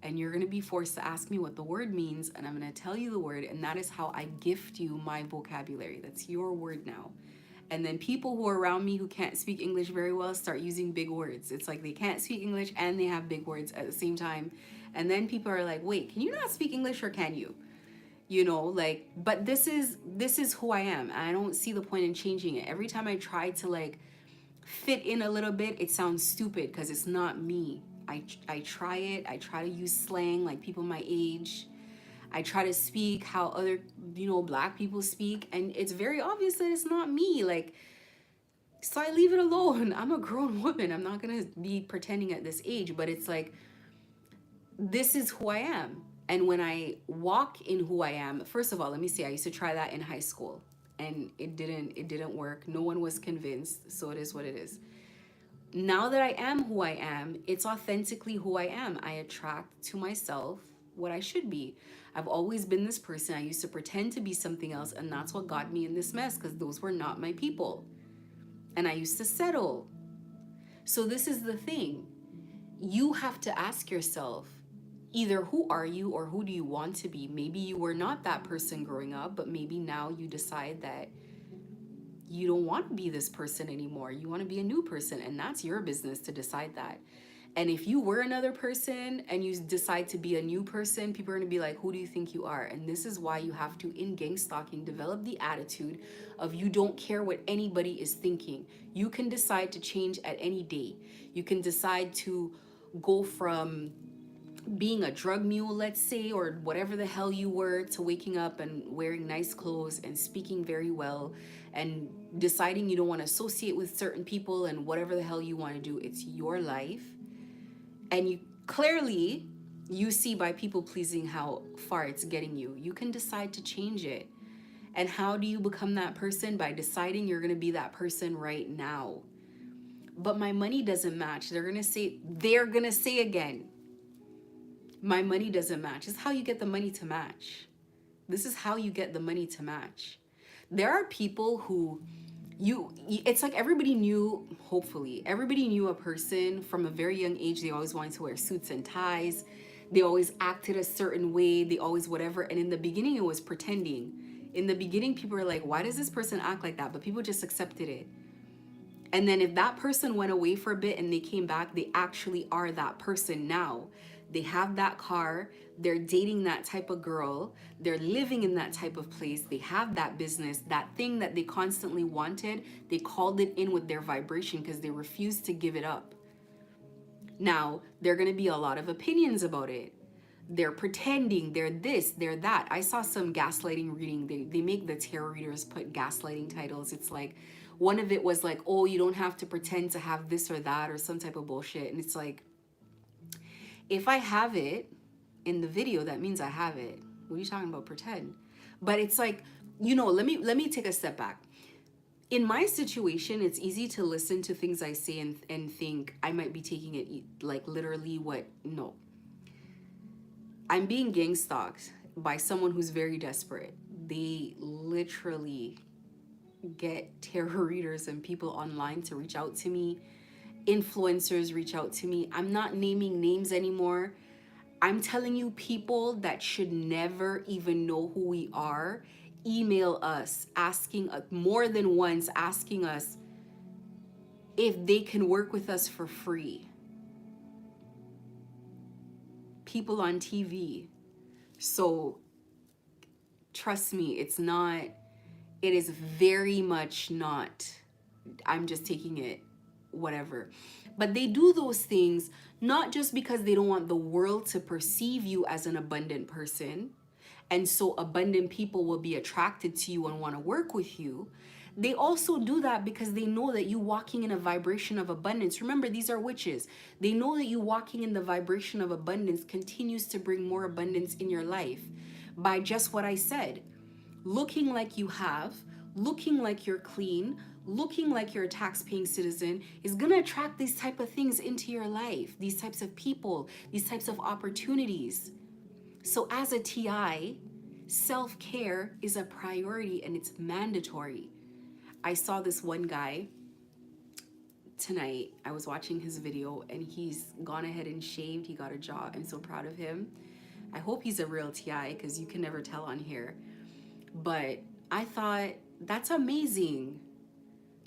And you're going to be forced to ask me what the word means, and I'm going to tell you the word, and that is how I gift you my vocabulary. That's your word now. And then people who are around me who can't speak English very well start using big words. It's like they can't speak English and they have big words at the same time. And then people are like, wait, can you not speak English, or can you? You know, like, but this is who I am. I don't see the point in changing it. Every time I try to like fit in a little bit, it sounds stupid because it's not me. I try it. I try to use slang like people my age. I try to speak how other, black people speak. And it's very obvious that it's not me. Like, so I leave it alone. I'm a grown woman. I'm not going to be pretending at this age. But it's like, this is who I am. And when I walk in who I am, first of all, let me say, I used to try that in high school. And it didn't work. No one was convinced. So it is what it is. Now that I am who I am, it's authentically who I am. I attract to myself what I should be. I've always been this person. I used to pretend to be something else, and that's what got me in this mess, because those were not my people. And I used to settle. So this is the thing. You have to ask yourself, either who are you or who do you want to be? Maybe you were not that person growing up, but maybe now you decide that you don't want to be this person anymore. You want to be a new person, and that's your business to decide that. And if you were another person and you decide to be a new person, people are going to be like, who do you think you are? And this is why you have to, in gang stalking, develop the attitude of you don't care what anybody is thinking. You can decide to change at any day. You can decide to go from being a drug mule, let's say, or whatever the hell you were, to waking up and wearing nice clothes and speaking very well and deciding you don't want to associate with certain people and whatever the hell you want to do. It's your life. And you clearly, you see by people pleasing how far it's getting you. You can decide to change it. And how do you become that person? By deciding you're going to be that person right now. But my money doesn't match. They're going to say again, my money doesn't match. This is how you get the money to match. This is how you get the money to match. There are people who it's like everybody knew, hopefully everybody knew a person from a very young age. They always wanted to wear suits and ties, they always acted a certain way, they always whatever. And in the beginning it was pretending. In the beginning people were like, why does this person act like that? But people just accepted it. And then if that person went away for a bit and they came back, they actually are that person now. They have that car, they're dating that type of girl, they're living in that type of place, they have that business, that thing that they constantly wanted, they called it in with their vibration because they refused to give it up. Now, there are going to be a lot of opinions about it. They're pretending, they're this, they're that. I saw some gaslighting reading. They make the tarot readers put gaslighting titles. It's like, one of it was like, oh, you don't have to pretend to have this or that or some type of bullshit. And it's like, if I have it in the video, that means I have it. What are you talking about, pretend? But it's like, let me take a step back. In my situation, it's easy to listen to things I say and think I might be taking it like literally what, no. I'm being gang stalked by someone who's very desperate. They literally get tarot readers and people online to reach out to me. Influencers reach out to me. I'm not naming names anymore. I'm telling you, people that should never even know who we are email us asking more than once, asking us if they can work with us for free. People on TV. So trust me, it is very much not, I'm just taking it whatever. But they do those things not just because they don't want the world to perceive you as an abundant person, and so abundant people will be attracted to you and want to work with you. They also do that because they know that you walking in a vibration of abundance. Remember, these are witches. They know that you walking in the vibration of abundance continues to bring more abundance in your life by just what I said. Looking like you have, looking like you're clean, looking like you're a tax-paying citizen is going to attract these type of things into your life, these types of people, these types of opportunities. So as a TI, self-care is a priority and it's mandatory. I saw this one guy tonight. I was watching his video and he's gone ahead and shaved. He got a job. I'm so proud of him. I hope he's a real TI because you can never tell on here. But I thought, that's amazing.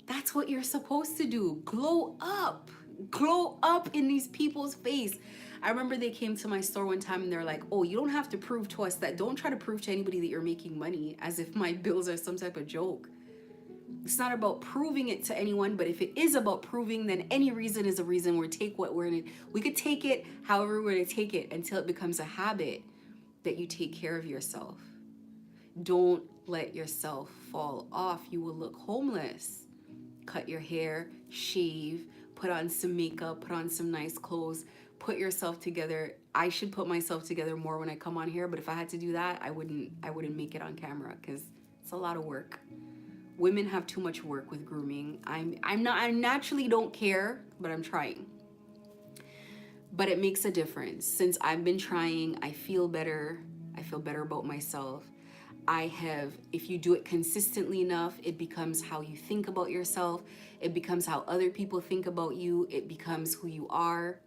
That's what you're supposed to do. Glow up. Glow up in these people's face. I remember they came to my store one time and they're like, oh, you don't have to prove to us that. Don't try to prove to anybody that you're making money, as if my bills are some type of joke. It's not about proving it to anyone, but if it is about proving, then any reason is a reason. We could take it however we're going to take it until it becomes a habit that you take care of yourself. Don't let yourself fall off. You will look homeless. Cut your hair, shave, put on some makeup, put on some nice clothes, put yourself together. I should put myself together more when I come on here, but if I had to do that, I wouldn't make it on camera because it's a lot of work. Women have too much work with grooming. I naturally don't care, but I'm trying. But it makes a difference. Since I've been trying, I feel better. I feel better about myself. If you do it consistently enough, it becomes how you think about yourself. It becomes how other people think about you. It becomes who you are.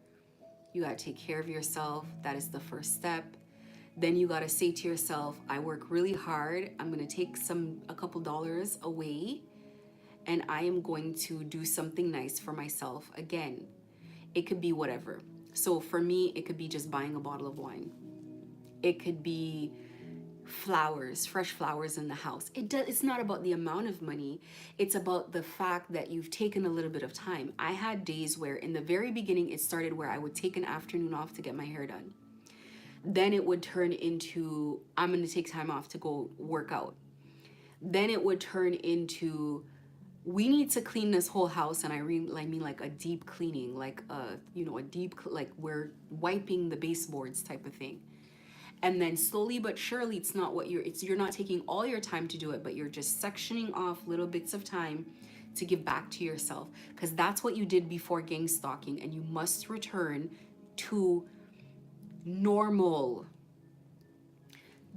You gotta take care of yourself. That is the first step. Then you gotta say to yourself, I work really hard. I'm gonna take a couple dollars away and I am going to do something nice for myself. Again, it could be whatever. So for me, it could be just buying a bottle of wine. It could be flowers, fresh flowers in the house. It's not about the amount of money. It's about the fact that you've taken a little bit of time. I had days where in the very beginning, it started where I would take an afternoon off to get my hair done. Then it would turn into, I'm going to take time off to go work out. Then it would turn into, we need to clean this whole house. And I mean like a deep cleaning, like like we're wiping the baseboards type of thing. And then slowly but surely, it's not what you're not taking all your time to do it, but you're just sectioning off little bits of time to give back to yourself, because that's what you did before gang stalking, and you must return to normal.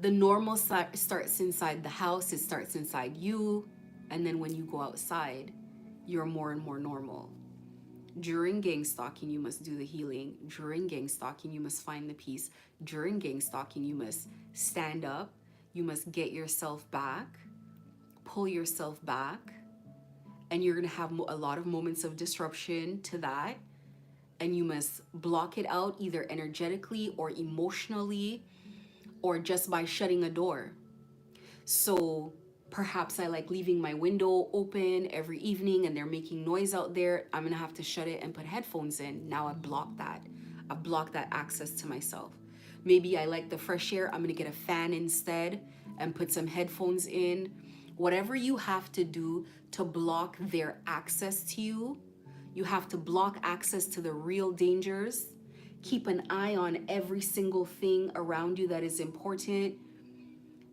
The normal starts inside the house, it starts inside you, and then when you go outside, you're more and more normal. During gang stalking, you must do the healing. During gang stalking, you must find the peace. During gang stalking, you must stand up. You must get yourself back, pull yourself back, and you're going to have a lot of moments of disruption to that. And you must block it out either energetically or emotionally or just by shutting a door. So perhaps I like leaving my window open every evening and they're making noise out there. I'm gonna have to shut it and put headphones in. Now I've blocked that. I've blocked that access to myself. Maybe I like the fresh air. I'm gonna get a fan instead and put some headphones in. Whatever you have to do to block their access to you, you have to block access to the real dangers. Keep an eye on every single thing around you that is important.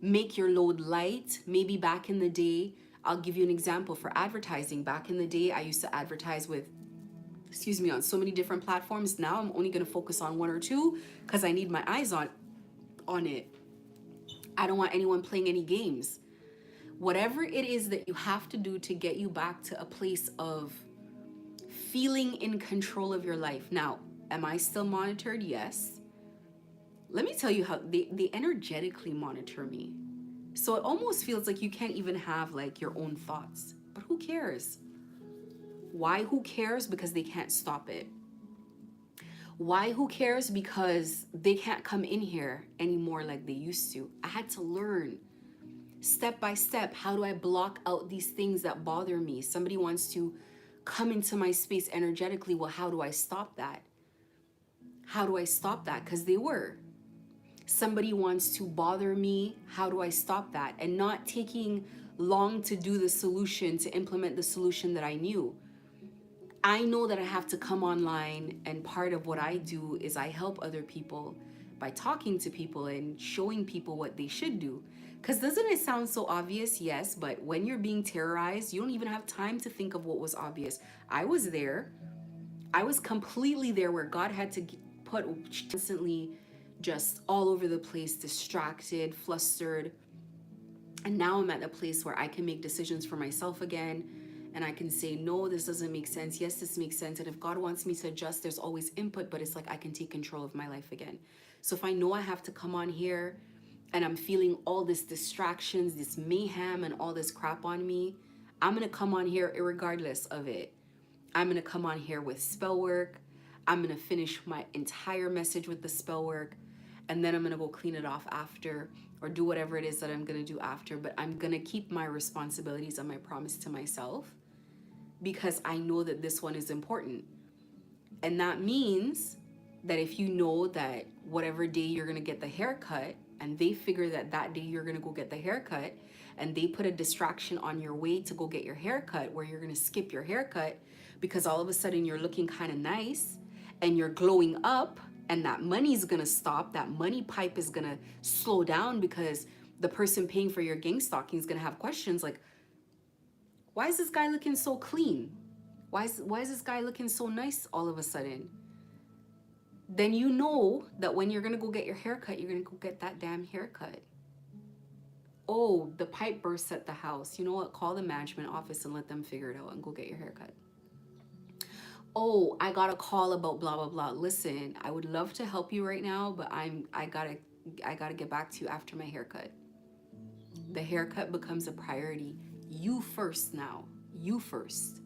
Make your load light. Maybe back in the day, I'll give you an example for advertising. Back in the day, I used to advertise with, on so many different platforms. Now I'm only going to focus on one or two because I need my eyes on it. I don't want anyone playing any games. Whatever it is that you have to do to get you back to a place of feeling in control of your life. Now, am I still monitored? Yes. Let me tell you how they energetically monitor me. So it almost feels like you can't even have like your own thoughts. But who cares? Why who cares? Because they can't stop it. Why who cares? Because they can't come in here anymore like they used to. I had to learn step by step, how do I block out these things that bother me? Somebody wants to come into my space energetically. Well, how do I stop that? How do I stop that? Because they were. Somebody wants to bother me. How do I stop that? And not taking long to do the solution, to implement the solution that I knew. I know that I have to come online, and part of what I do is I help other people by talking to people and showing people what they should do. Because doesn't it sound so obvious? Yes, but when you're being terrorized, you don't even have time to think of what was obvious. I was there. I was completely there where God had to put constantly just all over the place, distracted, flustered. And now I'm at a place where I can make decisions for myself again. And I can say, no, this doesn't make sense. Yes, this makes sense. And if God wants me to adjust, there's always input, but it's like I can take control of my life again. So if I know I have to come on here and I'm feeling all this distractions, this mayhem and all this crap on me, I'm going to come on here irregardless of it. I'm going to come on here with spell work. I'm going to finish my entire message with the spell work. And then I'm going to go clean it off after or do whatever it is that I'm going to do after. But I'm going to keep my responsibilities and my promise to myself because I know that this one is important. And that means that if you know that whatever day you're going to get the haircut and they figure that that day you're going to go get the haircut and they put a distraction on your way to go get your haircut where you're going to skip your haircut because all of a sudden you're looking kind of nice and you're glowing up and that money's going to stop, that money pipe is going to slow down because the person paying for your gang stalking is going to have questions like, why is this guy looking so clean? Why is this guy looking so nice all of a sudden? Then you know that when you're going to go get your haircut, you're going to go get that damn haircut. Oh, the pipe burst at the house. You know what? Call the management office and let them figure it out and go get your haircut. Oh, I got a call about blah, blah, blah. Listen, I would love to help you right now, but I gotta get back to you after my haircut. The haircut becomes a priority. You first now. You first.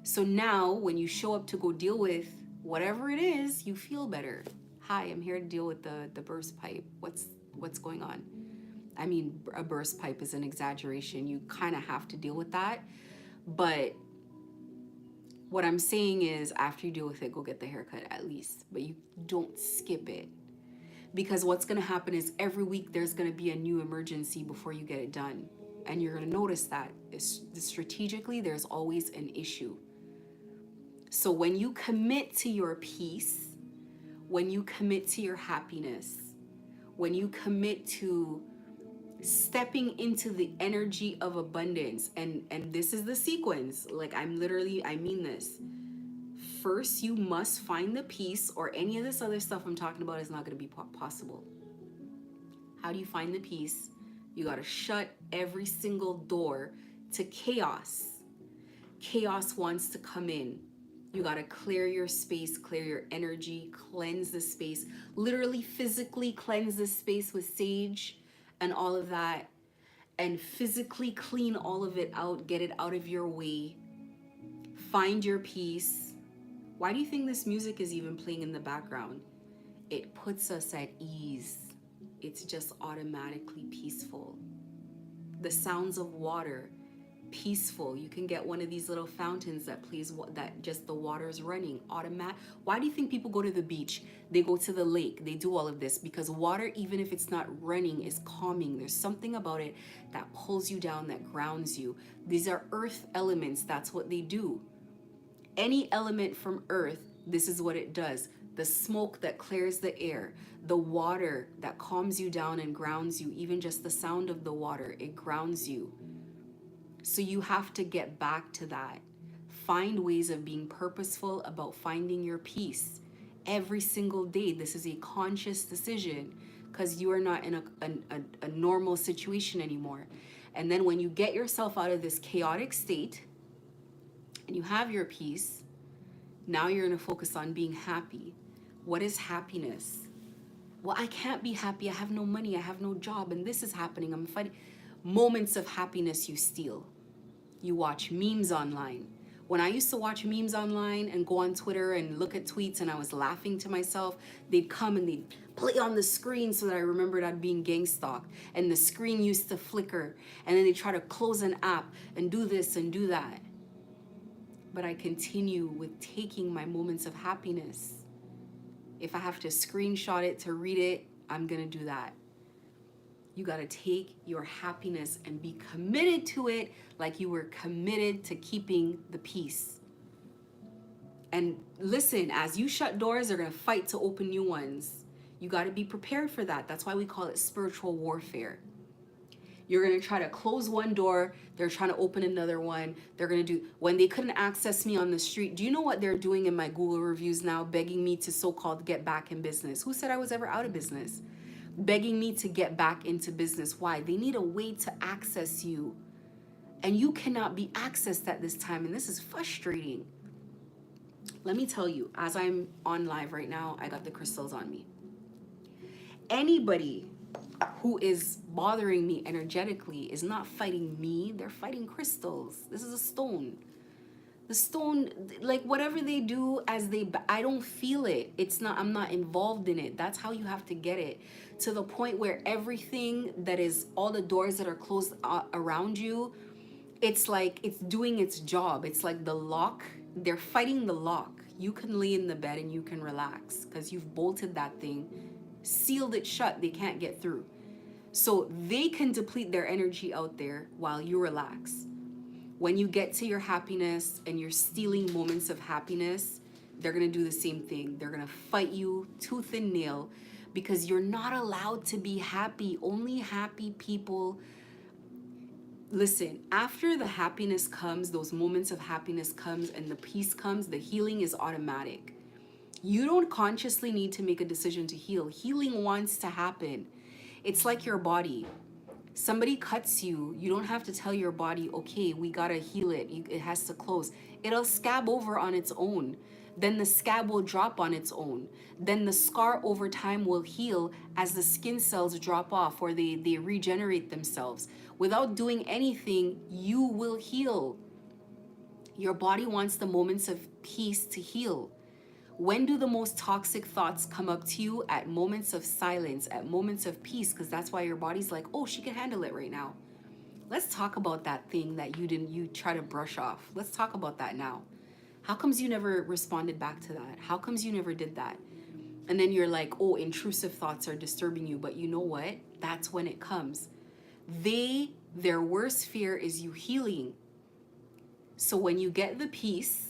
So now when you show up to go deal with whatever it is, you feel better. Hi, I'm here to deal with the burst pipe. What's going on? I mean, a burst pipe is an exaggeration. You kind of have to deal with that. But what I'm saying is after you deal with it, go get the haircut at least. But you don't skip it. Because what's going to happen is every week there's going to be a new emergency before you get it done. And you're going to notice that strategically there's always an issue. So when you commit to your peace, when you commit to your happiness, when you commit to stepping into the energy of abundance, and this is the sequence, like I mean this. First, you must find the peace or any of this other stuff I'm talking about is not going to be possible. How do you find the peace? You got to shut every single door to chaos. Chaos wants to come in. You got to clear your space, clear your energy, cleanse the space, literally physically cleanse the space with sage and all of that, and physically clean all of it out, get it out of your way. Find your peace. Why do you think this music is even playing in the background? It puts us at ease. It's just automatically peaceful. The sounds of water, peaceful. You can get one of these little fountains that plays that just the water's running automatic. Why do you think people go to the beach? They go to the lake. They do all of this because water, even if it's not running, is calming. There's something about it that pulls you down, that grounds you. These are earth elements. That's what they do. Any element from earth, this is what it does. The smoke that clears the air, the water that calms you down and grounds you, even just the sound of the water, it grounds you. So you have to get back to that. Find ways of being purposeful about finding your peace every single day. This is a conscious decision because you are not in a normal situation anymore. And then when you get yourself out of this chaotic state and you have your peace, now you're going to focus on being happy. What is happiness? Well, I can't be happy. I have no money. I have no job. And this is happening. I'm fighting. Moments of happiness you steal. You watch memes online. When I used to watch memes online and go on Twitter and look at tweets and I was laughing to myself, they'd come and they'd play on the screen so that I remembered I'd being gang stalked. And the screen used to flicker. And then they try to close an app and do this and do that. But I continue with taking my moments of happiness. If I have to screenshot it to read it, I'm gonna do that. You gotta take your happiness and be committed to it like you were committed to keeping the peace. And listen, as you shut doors, they're gonna fight to open new ones. You gotta be prepared for that. That's why we call it spiritual warfare. You're gonna try to close one door, they're trying to open another one. They're gonna do, when they couldn't access me on the street, do you know what they're doing in my Google reviews now? Begging me to so-called get back in business. Who said I was ever out of business? Begging me to get back into business. Why? They need a way to access you. And you cannot be accessed at this time, and this is frustrating. Let me tell you, as I'm on live right now, I got the crystals on me. Anybody who is bothering me energetically is not fighting me, they're fighting crystals. This is a stone. The stone, like whatever they do I don't feel it. I'm not involved in it. That's how you have to get it to the point where everything that is, all the doors that are closed around you, it's like it's doing its job. It's like the lock, they're fighting the lock. You can lay in the bed and you can relax because you've bolted that thing, sealed it shut, they can't get through. So they can deplete their energy out there while you relax. When you get to your happiness and you're stealing moments of happiness, they're gonna do the same thing. They're gonna fight you tooth and nail because you're not allowed to be happy. Only happy people. Listen, after the happiness comes, those moments of happiness comes and the peace comes, the healing is automatic. You don't consciously need to make a decision to heal. Healing wants to happen. It's like your body. Somebody cuts you, you don't have to tell your body, okay, we gotta heal it. It has to close. It'll scab over on its own. Then the scab will drop on its own. Then the scar over time will heal as the skin cells drop off or they regenerate themselves. Without doing anything, you will heal. Your body wants the moments of peace to heal. When do the most toxic thoughts come up to you? At moments of silence, at moments of peace, because that's why your body's like, oh, she can handle it right now. Let's talk about that thing that you try to brush off. Let's talk about that now. How comes you never responded back to that? How comes you never did that? And then you're like, oh, intrusive thoughts are disturbing you. But you know what? That's when it comes. Their worst fear is you healing. So when you get the peace,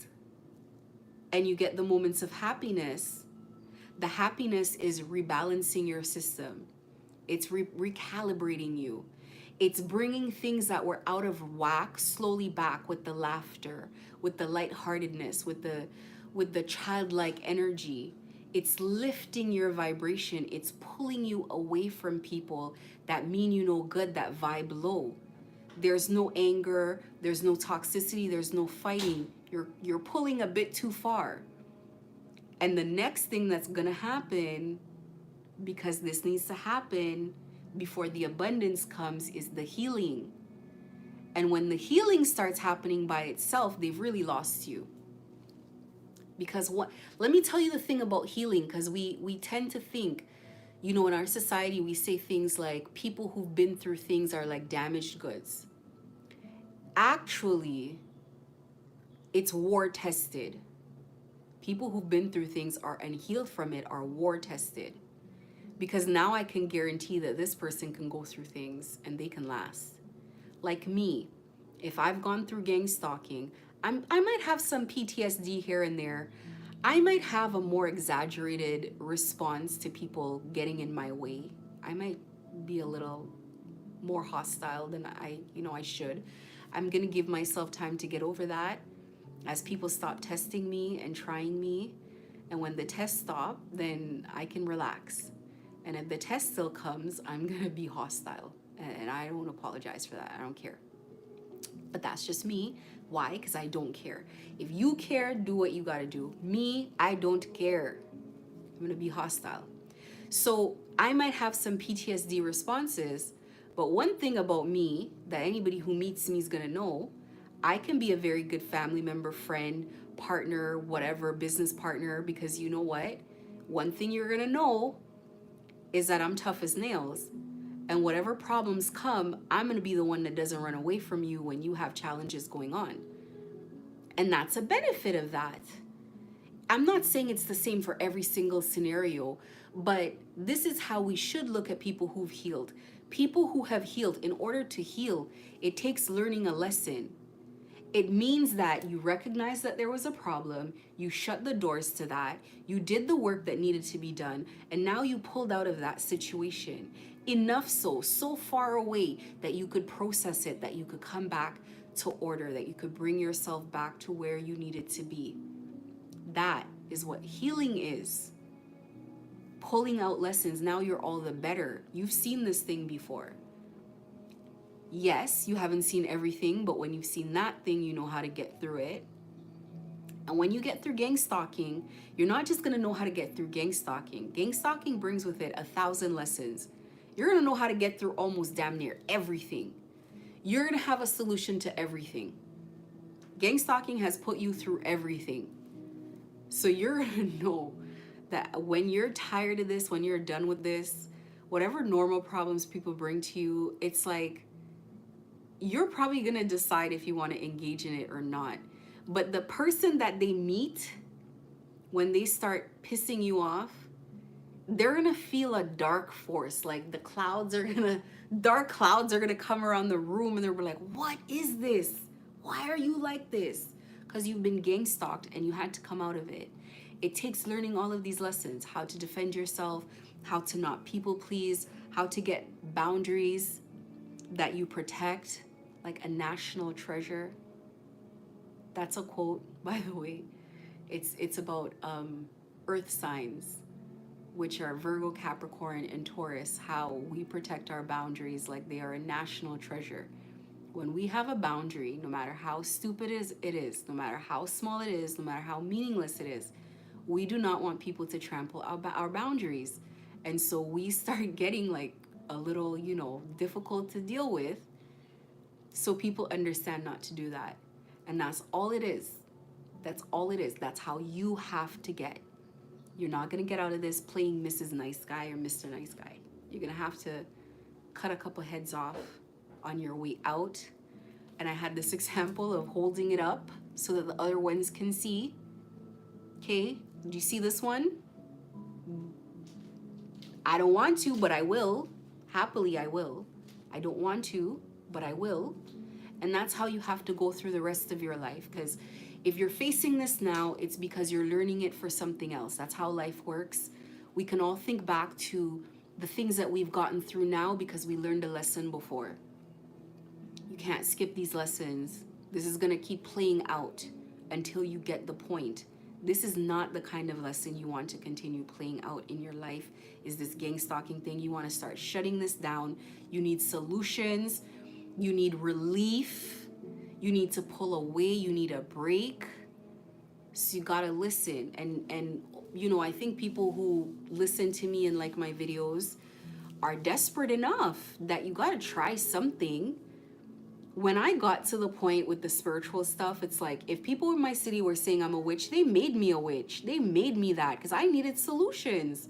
and you get the moments of happiness, the happiness is rebalancing your system. It's recalibrating you. It's bringing things that were out of whack slowly back with the laughter, with the lightheartedness, with the childlike energy. It's lifting your vibration. It's pulling you away from people that mean you no good, that vibe low. There's no anger, there's no toxicity, there's no fighting. You're pulling a bit too far. And the next thing that's gonna happen, because this needs to happen before the abundance comes, is the healing. And when the healing starts happening by itself, they've really lost you. Because what, let me tell you the thing about healing, because we tend to think, you know, in our society, we say things like people who've been through things are like damaged goods. Actually, it's war tested. People who've been through things are and healed from it are war tested. Because now I can guarantee that this person can go through things and they can last. Like me, if I've gone through gang stalking, I might have some PTSD here and there. I might have a more exaggerated response to people getting in my way. I might be a little more hostile than I should. I'm gonna give myself time to get over that as people stop testing me and trying me. And when the tests stop, then I can relax. And if the test still comes, I'm gonna be hostile. And I don't apologize for that. I don't care. But that's just me. Why? Because I don't care. If you care, do what you gotta do. Me, I don't care. I'm gonna be hostile. So I might have some PTSD responses, but one thing about me that anybody who meets me is gonna know, I can be a very good family member, friend, partner, whatever, business partner, because you know what? One thing you're gonna know is that I'm tough as nails. And whatever problems come, I'm going to be the one that doesn't run away from you when you have challenges going on. And that's a benefit of that. I'm not saying it's the same for every single scenario, but this is how we should look at people who've healed. People who have healed, in order to heal, it takes learning a lesson. It means that you recognize that there was a problem, you shut the doors to that, you did the work that needed to be done, and now you pulled out of that situation. Enough so far away that you could process it, that you could come back to order, that you could bring yourself back to where you needed to be. That is what healing is. Pulling out lessons, now you're all the better. You've seen this thing before. Yes, you haven't seen everything, but when you've seen that thing, you know how to get through it. And when you get through gang stalking, you're not just gonna know how to get through gang stalking. Gang stalking brings with it 1,000 lessons. You're gonna know how to get through almost damn near everything. You're gonna have a solution to everything. Gang stalking has put you through everything. So you're gonna know that when you're tired of this, when you're done with this, whatever normal problems people bring to you, it's like, you're probably gonna decide if you want to engage in it or not. But the person that they meet, when they start pissing you off, they're gonna feel a dark force. Like dark clouds are gonna come around the room and they're like, what is this? Why are you like this? Because you've been gang stalked and you had to come out of it. It takes learning all of these lessons: how to defend yourself, how to not people please, how to get boundaries that you protect, like a national treasure. That's a quote, by the way. It's about earth signs, which are Virgo, Capricorn, and Taurus, how we protect our boundaries like they are a national treasure. When we have a boundary, no matter how stupid it is, no matter how small it is, no matter how meaningless it is, we do not want people to trample our boundaries. And so we start getting like a little, difficult to deal with. So people understand not to do that. And that's all it is. That's all it is. That's how you have to get. You're not going to get out of this playing Mrs. Nice Guy or Mr. Nice Guy. You're going to have to cut a couple heads off on your way out. And I had this example of holding it up so that the other ones can see. Okay, do you see this one? I don't want to, but I will. Happily, I will. I don't want to, but I will. And that's how you have to go through the rest of your life. Because if you're facing this now, it's because you're learning it for something else. That's how life works. We can all think back to the things that we've gotten through now because we learned a lesson before. You can't skip these lessons. This is going to keep playing out until you get the point This is not the kind of lesson you want to continue playing out in your life. Is this gang stalking thing? You want to start shutting this down. You need solutions. You need relief. You need to pull away. You need a break. So you gotta listen. And you know, I think people who listen to me and like my videos are desperate enough that you gotta try something. When I got to the point with the spiritual stuff, it's like, if people in my city were saying I'm a witch, they made me a witch. They made me that because I needed solutions.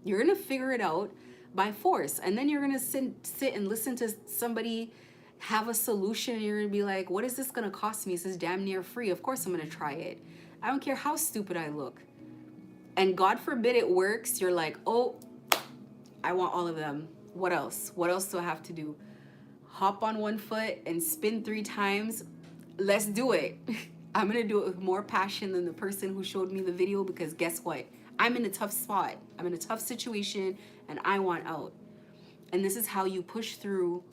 You're gonna figure it out by force, and then you're gonna sit and listen to somebody have a solution, and you're gonna be like, what is this gonna cost me? This is damn near free. Of course I'm gonna try it. I don't care how stupid I look. And God forbid it works. You're like, oh, I want all of them. What else? What else do I have to do? Hop on one foot and spin 3 times. Let's do it. I'm gonna do it with more passion than the person who showed me the video, because guess what? I'm in a tough spot. I'm in a tough situation and I want out. And this is how you push through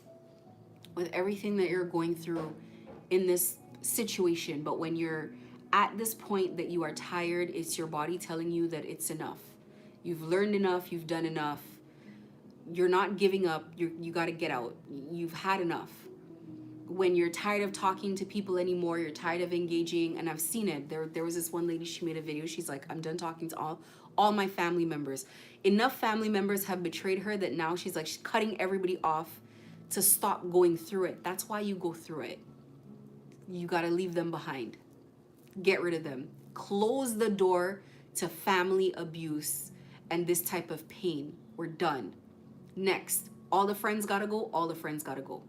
with everything that you're going through in this situation. But when you're at this point that you are tired, it's your body telling you that it's enough. You've learned enough, you've done enough. You're not giving up. You got to get out. You've had enough. When you're tired of talking to people anymore, you're tired of engaging, and I've seen it. There was this one lady, she made a video. She's like, I'm done talking to all my family members. Enough family members have betrayed her that now she's like, she's cutting everybody off to stop going through it. That's why you go through it. You got to leave them behind. Get rid of them. Close the door to family abuse and this type of pain. We're done. Next, all the friends gotta go, all the friends gotta go.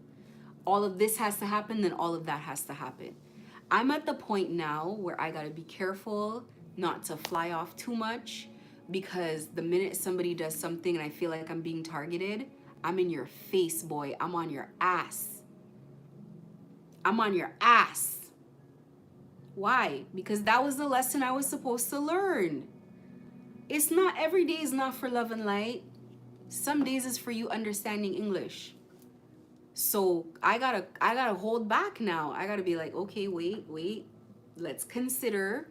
All of this has to happen, then all of that has to happen. I'm at the point now where I gotta be careful not to fly off too much, because the minute somebody does something and I feel like I'm being targeted, I'm in your face, boy. I'm on your ass. I'm on your ass. Why? Because that was the lesson I was supposed to learn. It's not, every day is not for love and light. Some days is for you understanding English. So I gotta hold back now. I gotta be like, okay, wait. Let's consider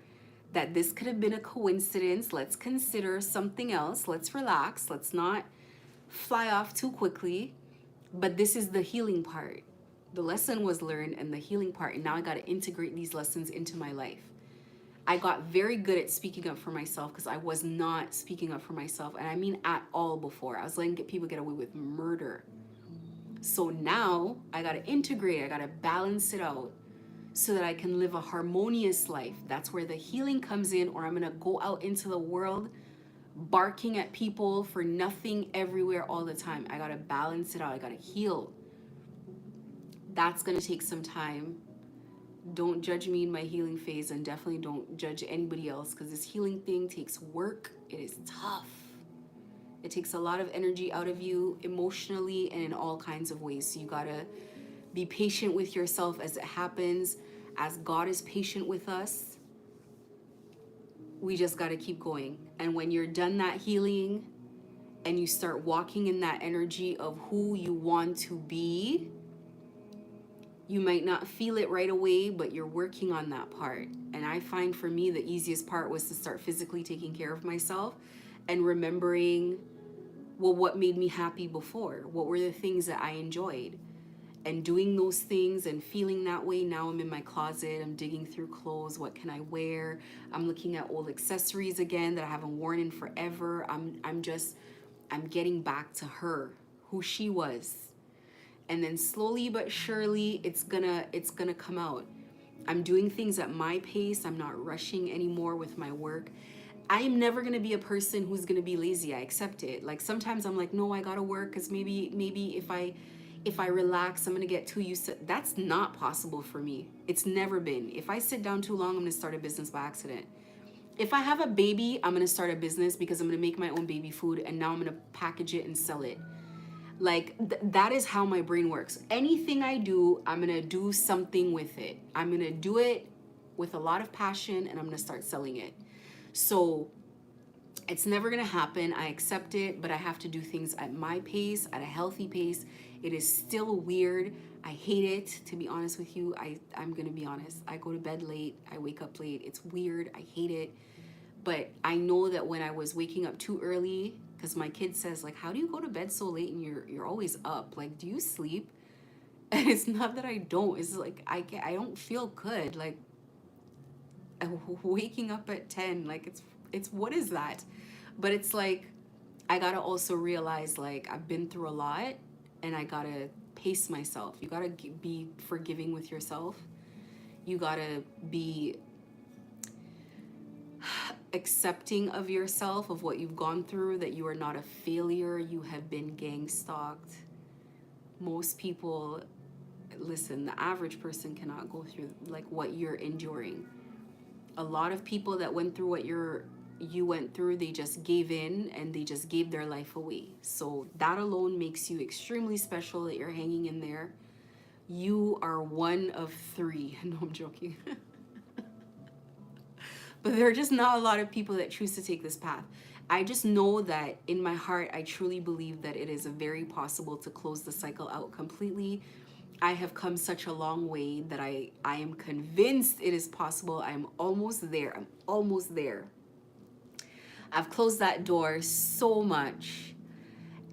that this could have been a coincidence. Let's consider something else. Let's relax. Let's not fly off too quickly. But this is the healing part. The lesson was learned and the healing part. And now I gotta integrate these lessons into my life. I got very good at speaking up for myself, because I was not speaking up for myself. And I mean at all before. I was letting people get away with murder. So now I got to integrate. I got to balance it out so that I can live a harmonious life. That's where the healing comes in, or I'm going to go out into the world barking at people for nothing everywhere all the time. I got to balance it out. I got to heal. That's going to take some time. Don't judge me in my healing phase, and definitely don't judge anybody else, because this healing thing takes work. It is tough. It takes a lot of energy out of you emotionally and in all kinds of ways. So you gotta be patient with yourself as it happens, as God is patient with us. We just gotta keep going. And when you're done that healing and you start walking in that energy of who you want to be, you might not feel it right away, but you're working on that part. And I find for me, the easiest part was to start physically taking care of myself and remembering, well, what made me happy before? What were the things that I enjoyed? And doing those things and feeling that way. Now I'm in my closet, I'm digging through clothes. What can I wear? I'm looking at old accessories again that I haven't worn in forever. I'm getting back to her, who she was. And then slowly but surely, it's gonna come out. I'm doing things at my pace. I'm not rushing anymore with my work. I am never gonna be a person who's gonna be lazy. I accept it. Like sometimes I'm like, no, I gotta work, because maybe if I relax, I'm gonna get too used to. That's not possible for me. It's never been. If I sit down too long, I'm gonna start a business by accident. If I have a baby, I'm gonna start a business because I'm gonna make my own baby food, and now I'm gonna package it and sell it. Like that is how my brain works. Anything I do, I'm gonna do something with it. I'm gonna do it with a lot of passion, and I'm gonna start selling it. So It's never gonna happen. I accept it, but I have to do things at my pace, at a healthy pace. It is still weird. I hate it, to be honest with you. I'm gonna be honest. I go to bed late, I wake up late. It's weird. I hate it. But I know that when I was waking up too early, because my kid says, like, how do you go to bed so late and you're always up? Like, do you sleep? And it's not that I don't. It's like I don't feel good. Like waking up at 10, like it's what is that? But it's like I gotta also realize, like, I've been through a lot, and I gotta pace myself. You gotta be forgiving with yourself. You gotta be accepting of yourself, of what you've gone through, that you are not a failure. You have been gang stalked. Most people, listen, the average person cannot go through like what you're enduring. A lot of people that went through what you went through, they just gave in and they just gave their life away. So that alone makes you extremely special, that you're hanging in there. You are one of three. No, I'm joking. But there are just not a lot of people that choose to take this path. I just know that in my heart, I truly believe that it is very possible to close the cycle out completely. I have come such a long way that I am convinced it is possible. I'm almost there. I'm almost there. I've closed that door so much,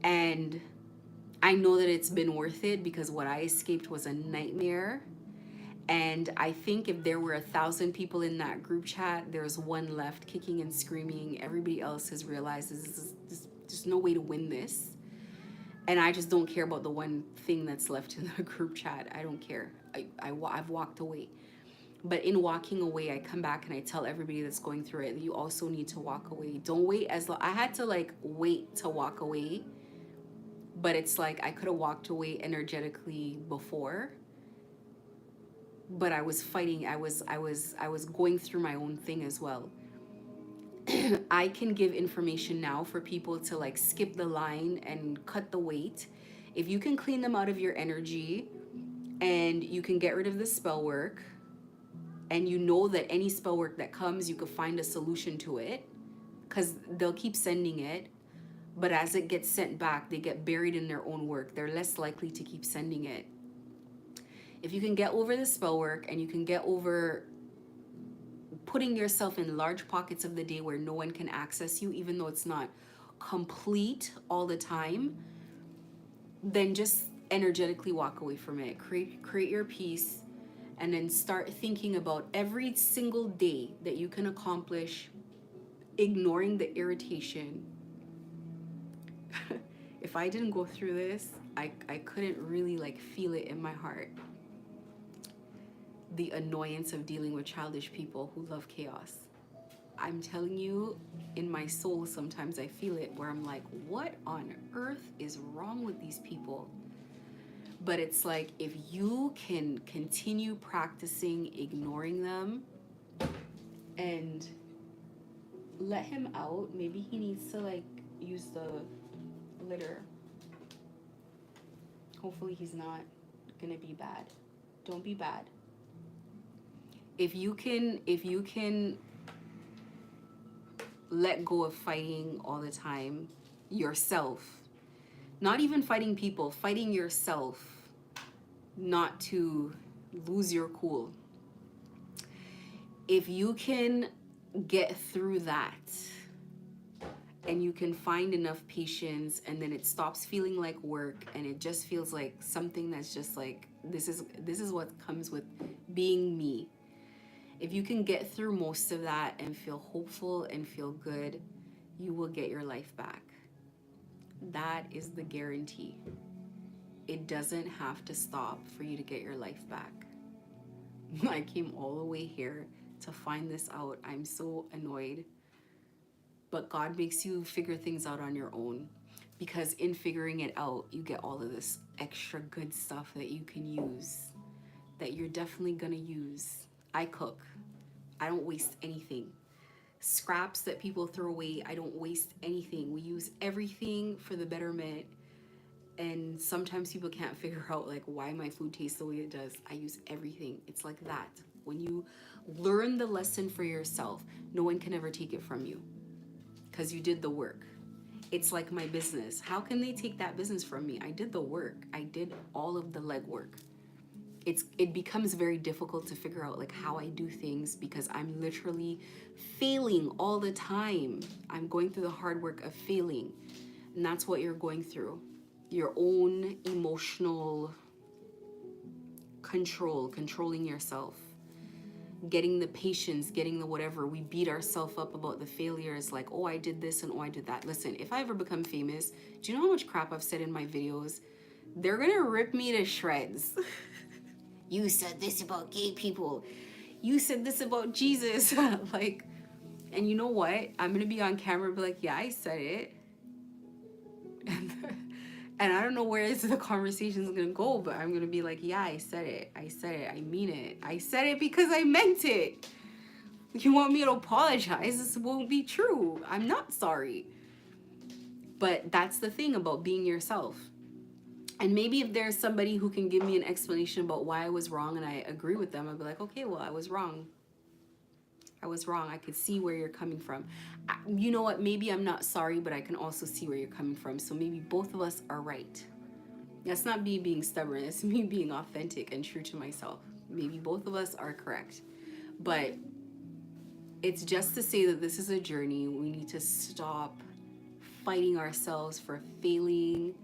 and I know that it's been worth it, because what I escaped was a nightmare. And I think if there were 1,000 people in that group chat, there's one left kicking and screaming. Everybody else has realized there's no way to win this. And I just don't care about the one thing that's left in the group chat. I don't care. I've walked away. But in walking away, I come back and I tell everybody that's going through it, you also need to walk away. Don't wait as long. I had to like wait to walk away, but it's like I could have walked away energetically before. But I was fighting. I was going through my own thing as well. I can give information now for people to like skip the line and cut the weight. If you can clean them out of your energy, and you can get rid of the spell work, and you know that any spell work that comes, you could find a solution to it, because they'll keep sending it. But as it gets sent back, they get buried in their own work. They're less likely to keep sending it. If you can get over the spell work, and you can get over putting yourself in large pockets of the day where no one can access you, even though it's not complete all the time, then just energetically walk away from it. Create your peace, and then start thinking about every single day that you can accomplish ignoring the irritation. If I didn't go through this, I couldn't really like feel it in my heart. The annoyance of dealing with childish people who love chaos. I'm telling you, in my soul, sometimes I feel it, where I'm like, what on earth is wrong with these people? But it's like, if you can continue practicing ignoring them and let him out, maybe he needs to like use the litter. Hopefully he's not gonna be bad. Don't be bad. If you can let go of fighting all the time yourself, not even fighting people, fighting yourself, not to lose your cool. If you can get through that, and you can find enough patience, and then it stops feeling like work, and it just feels like something that's just like, this is what comes with being me. If you can get through most of that and feel hopeful and feel good, you will get your life back. That is the guarantee. It doesn't have to stop for you to get your life back. I came all the way here to find this out. I'm so annoyed. But God makes you figure things out on your own, because in figuring it out, you get all of this extra good stuff that you can use, that you're definitely gonna use. I cook. I don't waste anything. Scraps that people throw away, I don't waste anything. We use everything for the betterment. And sometimes people can't figure out like why my food tastes the way it does. I use everything. It's like that. When you learn the lesson for yourself, no one can ever take it from you, because you did the work. It's like my business. How can they take that business from me? I did the work. I did all of the legwork. It becomes very difficult to figure out like how I do things because I'm literally failing all the time. I'm going through the hard work of failing. And that's what you're going through. Your own emotional controlling yourself, getting the patience, getting the whatever. We beat ourselves up about the failures, like, oh, I did this and oh, I did that. Listen, if I ever become famous, do you know how much crap I've said in my videos? They're gonna rip me to shreds. You said this about gay people. You said this about Jesus. Like, and you know what? I'm gonna be on camera and be like, yeah, I said it. And I don't know where the conversation's gonna go, but I'm gonna be like, yeah, I said it. I said it. I mean it. I said it because I meant it. You want me to apologize? This won't be true. I'm not sorry. But that's the thing about being yourself. And maybe if there's somebody who can give me an explanation about why I was wrong and I agree with them, I'll be like, okay, well, I was wrong. I was wrong. I could see where you're coming from. You know what? Maybe I'm not sorry, but I can also see where you're coming from. So maybe both of us are right. That's not me being stubborn. It's me being authentic and true to myself. Maybe both of us are correct. But it's just to say that this is a journey. We need to stop fighting ourselves for failing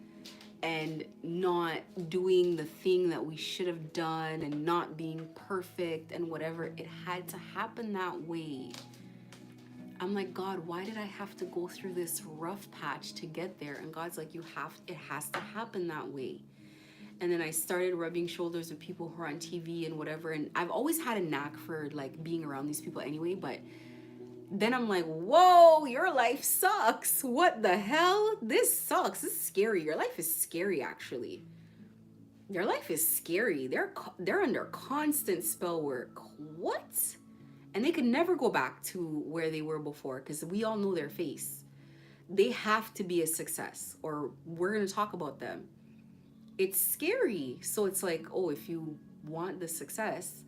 and not doing the thing that we should have done and not being perfect and whatever. It had to happen that way. I'm like, God, why did I have to go through this rough patch to get there? And God's like, it has to happen that way. And then I started rubbing shoulders with people who are on TV and whatever. And I've always had a knack for like being around these people anyway, but then I'm like, whoa, your life sucks. What the hell? This sucks. This is scary. Your life is scary, actually. Your life is scary. They're under constant spell work. What? And they could never go back to where they were before because we all know their face. They have to be a success or we're going to talk about them. It's scary. So it's like, oh, if you want the success,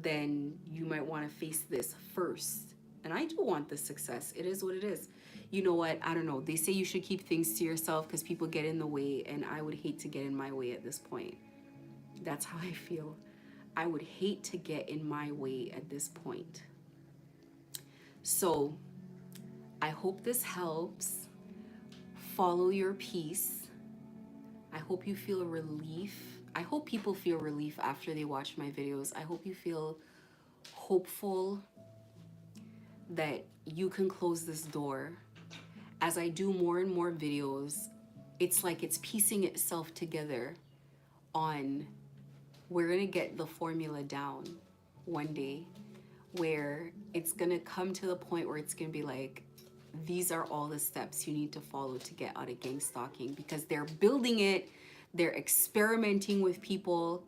then you might want to face this first. And I do want the success. It is what it is. You know what? I don't know. They say you should keep things to yourself because people get in the way, and I would hate to get in my way at this point. That's how I feel. I would hate to get in my way at this point. So I hope this helps. Follow your peace. I hope you feel relief. I hope people feel relief after they watch my videos. I hope you feel hopeful that you can close this door. As I do more and more videos, it's like it's piecing itself together on we're gonna get the formula down one day where it's gonna come to the point where it's gonna be like, these are all the steps you need to follow to get out of gang stalking, because they're building it, they're experimenting with people,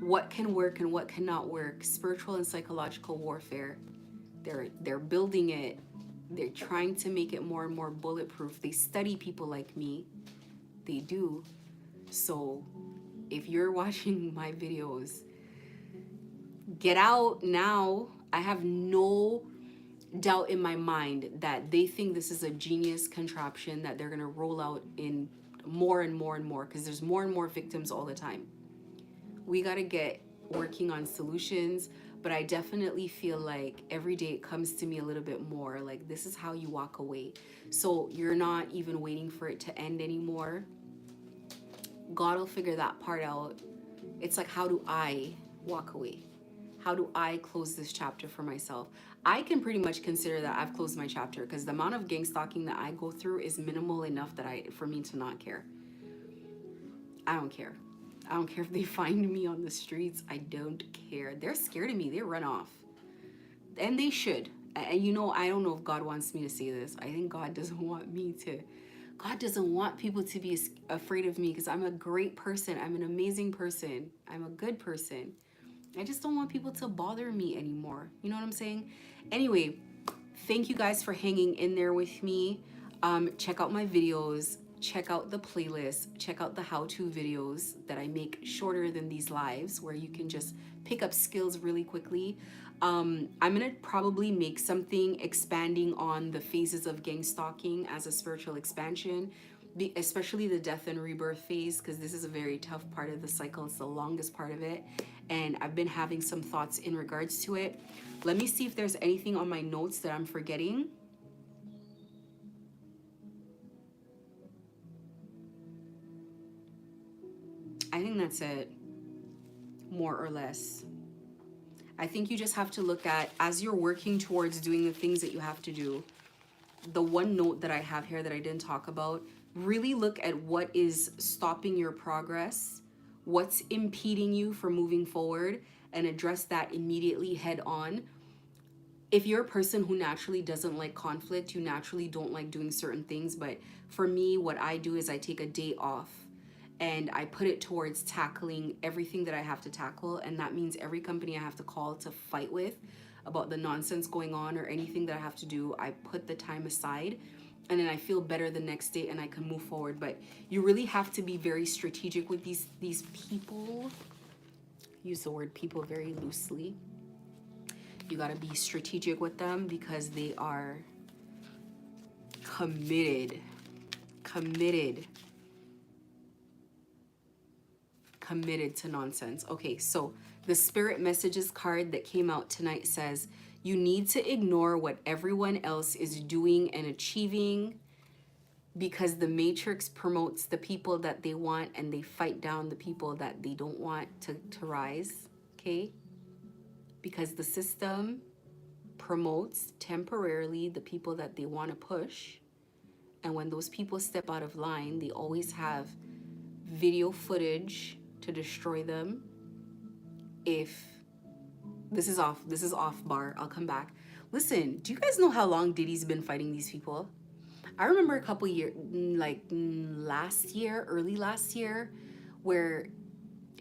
what can work and what cannot work, spiritual and psychological warfare. They're building it. They're trying to make it more and more bulletproof. They study people like me. They do. So if you're watching my videos, get out now. I have no doubt in my mind that they think this is a genius contraption that they're going to roll out in more and more and more, because there's more and more victims all the time. We got to get working on solutions. But I definitely feel like every day it comes to me a little bit more like this is how you walk away. So you're not even waiting for it to end anymore. God will figure that part out. It's like, how do I walk away? How do I close this chapter for myself? I can pretty much consider that I've closed my chapter because the amount of gang stalking that I go through is minimal enough that for me to not care. I don't care. I don't care if they find me on the streets. I don't care. They're scared of me. They run off. And they should. And you know, I don't know if God wants me to say this. I think God doesn't want people to be afraid of me because I'm a great person. I'm an amazing person. I'm a good person. I just don't want people to bother me anymore. You know what I'm saying? Anyway, thank you guys for hanging in there with me. Check out my videos. check out the playlist, check out the how-to videos that I make shorter than these lives where you can just pick up skills really quickly. I'm gonna probably make something expanding on the phases of gang stalking as a spiritual expansion, especially the death and rebirth phase, because this is a very tough part of the cycle. It's the longest part of it, and I've been having some thoughts in regards to it. Let me see if there's anything on my notes that I'm forgetting. I think that's it, more or less. I think you just have to look at, as you're working towards doing the things that you have to do, the one note that I have here that I didn't talk about, really look at what is stopping your progress, what's impeding you from moving forward, and address that immediately head on. If you're a person who naturally doesn't like conflict, you naturally don't like doing certain things, but for me, what I do is I take a day off and I put it towards tackling everything that I have to tackle. And that means every company I have to call to fight with about the nonsense going on or anything that I have to do, I put the time aside, and then I feel better the next day and I can move forward. But you really have to be very strategic with these people. Use the word people very loosely. You got to be strategic with them because they are committed to nonsense. Okay, so the spirit messages card that came out tonight says you need to ignore what everyone else is doing and achieving because the matrix promotes the people that they want and they fight down the people that they don't want to rise. Okay, because the system promotes temporarily the people that they want to push, and when those people step out of line, they always have video footage to destroy them. If this is off bar, I'll come back. Listen, do you guys know how long Diddy's been fighting these people? I remember a couple years, like early last year, where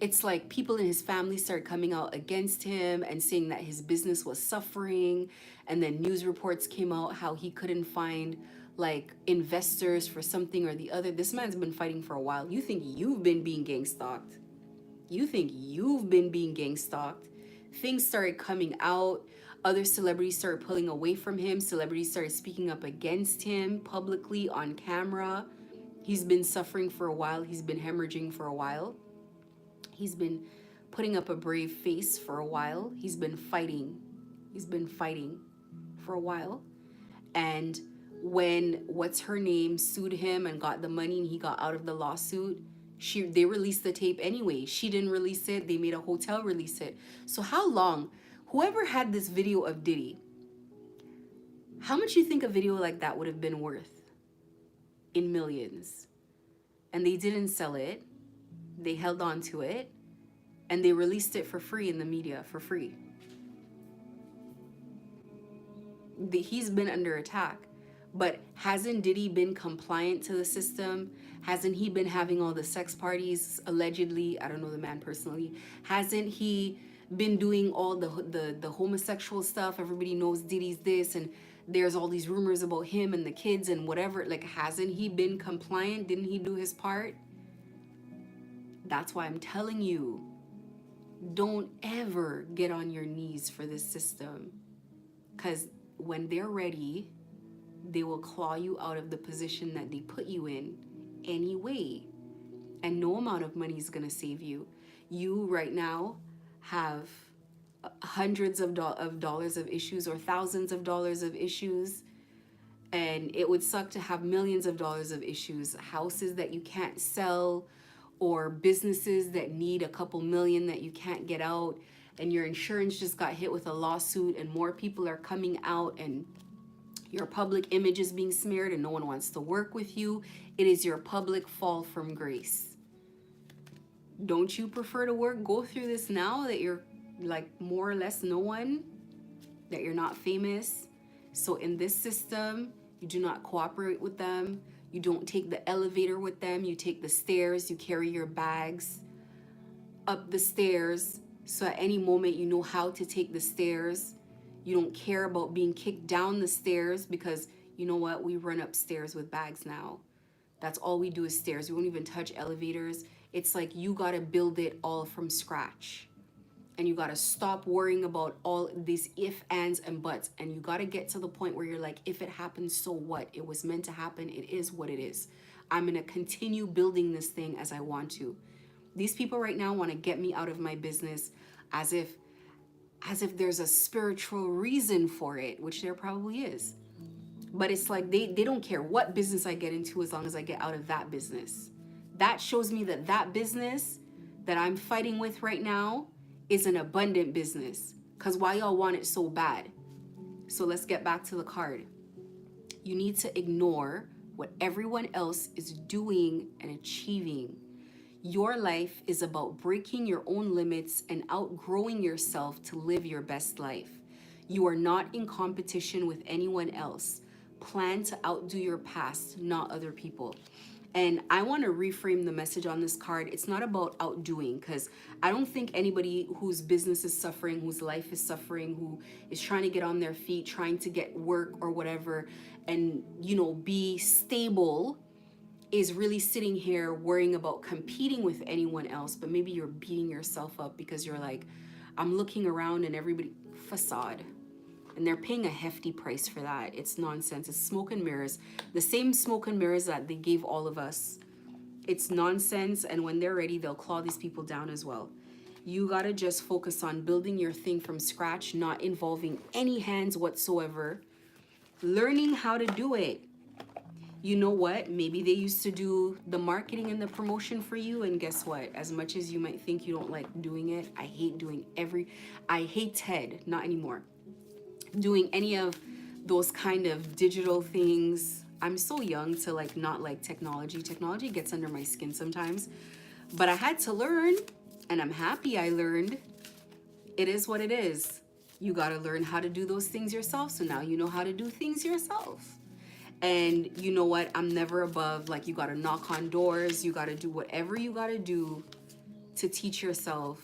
it's like people in his family started coming out against him and saying that his business was suffering. And then news reports came out how he couldn't find like investors for something or the other. This man's been fighting for a while. You think you've been being gang stalked? Things started coming out. Other celebrities started pulling away from him. Celebrities started speaking up against him publicly on camera. He's been suffering for a while. He's been hemorrhaging for a while. He's been putting up a brave face for a while. He's been fighting for a while. And when what's her name sued him and got the money and he got out of the lawsuit, they released the tape anyway. She didn't release it. They made a hotel release it. So how long? Whoever had this video of Diddy, how much you think a video like that would have been worth? In millions. And they didn't sell it. They held on to it, and they released it for free in the media, for free. He's been under attack. But hasn't Diddy been compliant to the system? Hasn't he been having all the sex parties, allegedly? I don't know the man personally. Hasn't he been doing all the homosexual stuff? Everybody knows Diddy's this, and there's all these rumors about him and the kids and whatever. Like, hasn't he been compliant? Didn't he do his part? That's why I'm telling you, don't ever get on your knees for this system. Because when they're ready, they will claw you out of the position that they put you in anyway. And no amount of money is going to save you. You right now have hundreds of dollars of issues or thousands of dollars of issues. And it would suck to have millions of dollars of issues, houses that you can't sell, or businesses that need a couple million that you can't get out, and your insurance just got hit with a lawsuit and more people are coming out and your public image is being smeared and no one wants to work with you. It is your public fall from grace. Don't you prefer to go through this now that you're like more or less no one, that you're not famous? So in this system, you do not cooperate with them. You don't take the elevator with them. You take the stairs. You carry your bags up the stairs. So at any moment, you know how to take the stairs. You don't care about being kicked down the stairs because you know what? We run upstairs with bags now. That's all we do is stairs. We won't even touch elevators. It's like you got to build it all from scratch. And you got to stop worrying about all these if, ands, and buts. And you got to get to the point where you're like, if it happens, so what? It was meant to happen. It is what it is. I'm going to continue building this thing as I want to. These people right now want to get me out of my business as if there's a spiritual reason for it, which there probably is. But it's like they don't care what business I get into as long as I get out of that business. That shows me that that business that I'm fighting with right now is an abundant business. Because why y'all want it so bad? So let's get back to the card. You need to ignore what everyone else is doing and achieving. Your life is about breaking your own limits and outgrowing yourself to live your best life. You are not in competition with anyone else. Plan to outdo your past, not other people. And I want to reframe the message on this card. It's not about outdoing, because I don't think anybody whose business is suffering, whose life is suffering, who is trying to get on their feet, trying to get work or whatever, and, be stable, is really sitting here worrying about competing with anyone else. But maybe you're beating yourself up because you're like, I'm looking around and everybody, facade. And they're paying a hefty price for that. It's nonsense. It's smoke and mirrors. The same smoke and mirrors that they gave all of us. It's nonsense. And when they're ready, they'll claw these people down as well. You got to just focus on building your thing from scratch, not involving any hands whatsoever. Learning how to do it. You know what? Maybe they used to do the marketing and the promotion for you. And guess what? As much as you might think you don't like doing it, I hate TED, not anymore. Doing any of those kind of digital things. I'm so young to not like technology. Technology gets under my skin sometimes. But I had to learn, and I'm happy I learned. It is what it is. You got to learn how to do those things yourself. So now you know how to do things yourself. And you know what? I'm never above, you got to knock on doors. You got to do whatever you got to do to teach yourself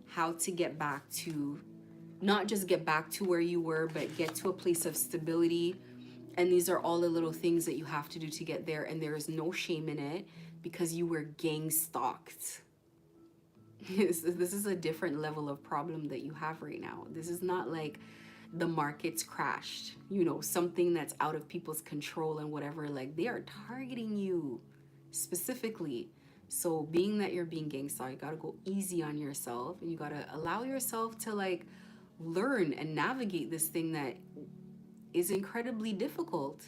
how to get back to, not just get back to where you were, but get to a place of stability. And these are all the little things that you have to do to get there. And there is no shame in it because you were gang stalked. This is a different level of problem that you have right now. This is not like the market's crashed, something that's out of people's control and whatever. They are targeting you specifically. So being that you're being gang stalked, you got to go easy on yourself, and you got to allow yourself to learn and navigate this thing that is incredibly difficult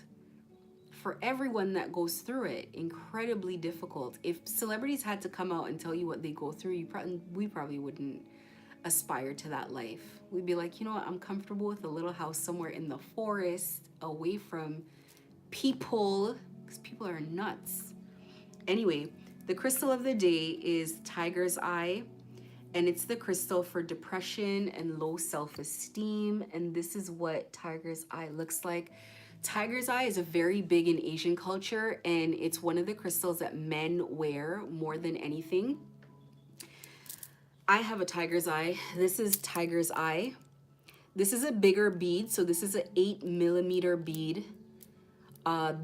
for everyone that goes through it. Incredibly difficult. If celebrities had to come out and tell you what they go through, we probably wouldn't aspire to that life. We'd be like, you know what, I'm comfortable with a little house somewhere in the forest, away from people, because people are nuts. Anyway, the crystal of the day is Tiger's Eye, and it's the crystal for depression and low self-esteem. And this is what Tiger's Eye looks like. Tiger's Eye is a very big in Asian culture, and it's one of the crystals that men wear more than anything. I have a Tiger's Eye. This is Tiger's Eye. This is a bigger bead, so this is an 8mm bead.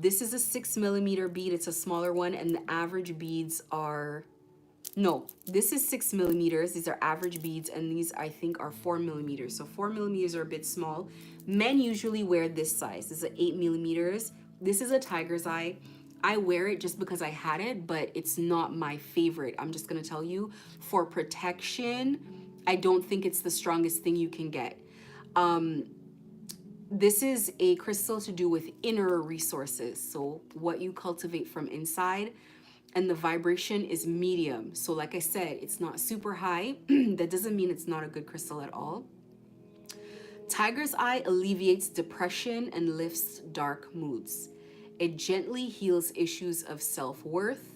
This is a 6mm bead. It's a smaller one, and the average beads are... No, this is 6mm. These are average beads, and these, I think, are 4mm. So 4mm are a bit small. Men usually wear this size. This is 8mm. This is a Tiger's Eye. I wear it just because I had it, but it's not my favorite. I'm just going to tell you, for protection, I don't think it's the strongest thing you can get. This is a crystal to do with inner resources. So what you cultivate from inside, and the vibration is medium. So like I said, it's not super high. That doesn't mean it's not a good crystal at all. Tiger's Eye alleviates depression and lifts dark moods. It gently heals issues of self-worth,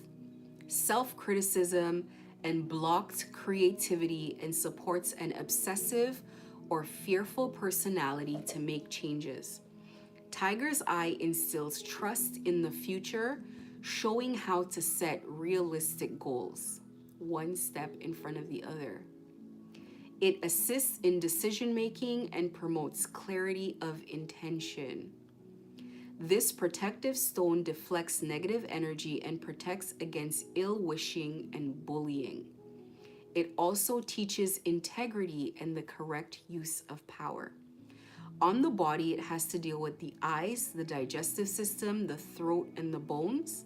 self-criticism, and blocked creativity, and supports an obsessive or fearful personality to make changes. Tiger's Eye instills trust in the future, showing how to set realistic goals, one step in front of the other. It assists in decision-making and promotes clarity of intention. This protective stone deflects negative energy and protects against ill wishing and bullying. It also teaches integrity and the correct use of power. On the body, it has to deal with the eyes, the digestive system, the throat, and the bones.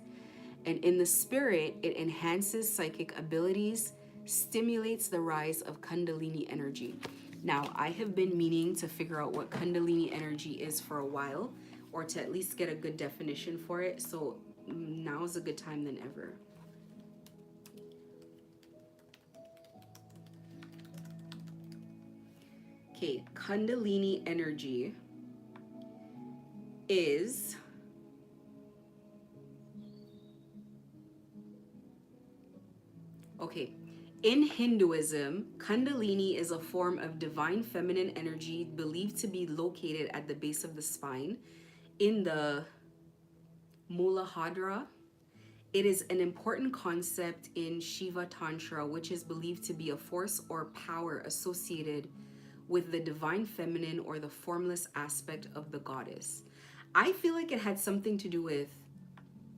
And in the spirit, it enhances psychic abilities, stimulates the rise of Kundalini energy. Now, I have been meaning to figure out what Kundalini energy is for a while, or to at least get a good definition for it. So now is a good time than ever. Okay, Kundalini energy is okay. In Hinduism, Kundalini is a form of divine feminine energy believed to be located at the base of the spine in the Muladhara. It is an important concept in Shiva Tantra, which is believed to be a force or power associated with the divine feminine or the formless aspect of the goddess. I feel like it had something to do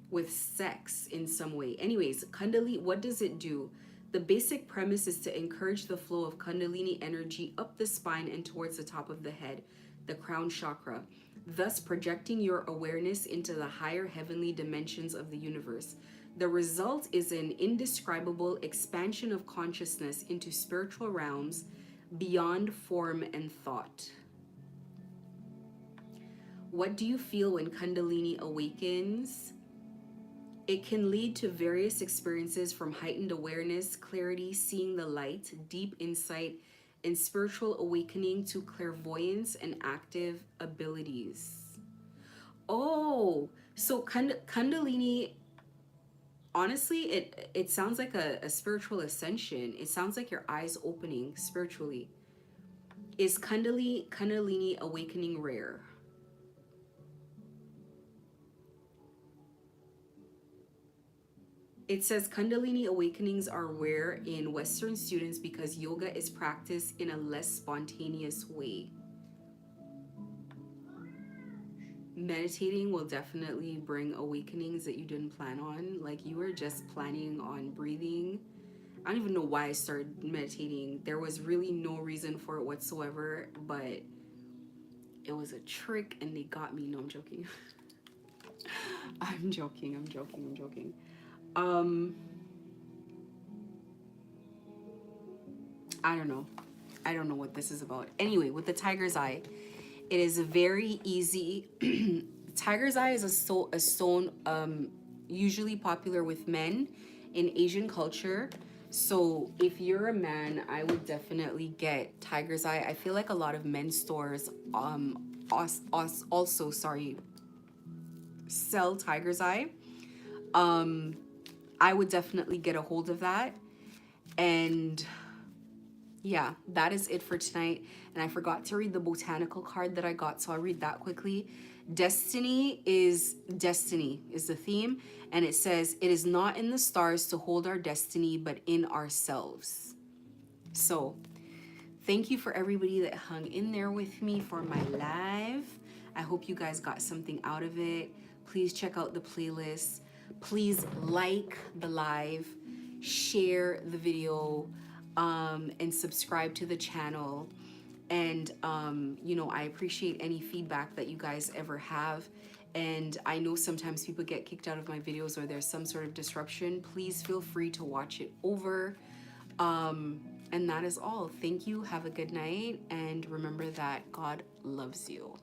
with sex in some way. Anyways, Kundalini, what does it do? The basic premise is to encourage the flow of Kundalini energy up the spine and towards the top of the head, the crown chakra, thus projecting your awareness into the higher heavenly dimensions of the universe. The result is an indescribable expansion of consciousness into spiritual realms beyond form and thought. What do you feel when Kundalini awakens? It can lead to various experiences from heightened awareness, clarity, seeing the light, deep insight, and spiritual awakening to clairvoyance and active abilities. Oh, so Kundalini, honestly, it sounds like a spiritual ascension. It sounds like your eyes opening spiritually. Is Kundalini awakening rare? It says Kundalini awakenings are rare in Western students because yoga is practiced in a less spontaneous way. Meditating will definitely bring awakenings that you didn't plan on. Like you were just planning on breathing. I don't even know why I started meditating. There was really no reason for it whatsoever, but it was a trick and they got me. No, I'm joking. I'm joking. I don't know. I don't know what this is about. Anyway, with the tiger's eye, it is very easy. Tiger's eye is a stone usually popular with men in Asian culture. So if you're a man, I would definitely get tiger's eye. I feel like a lot of men's stores also sell tiger's eye. I would definitely get a hold of that. And yeah, that is it for tonight. And I forgot to read the botanical card that I got, so I'll read that quickly. Destiny is the theme, and it says, it is not in the stars to hold our destiny, but in ourselves. So thank you for everybody that hung in there with me for my live. I hope you guys got something out of it. Please check out the playlist. Please like the live, share the video, and subscribe to the channel. And I appreciate any feedback that you guys ever have. And I know sometimes people get kicked out of my videos or there's some sort of disruption. Please feel free to watch it over. And that is all. Thank you. Have a good night. And remember that God loves you.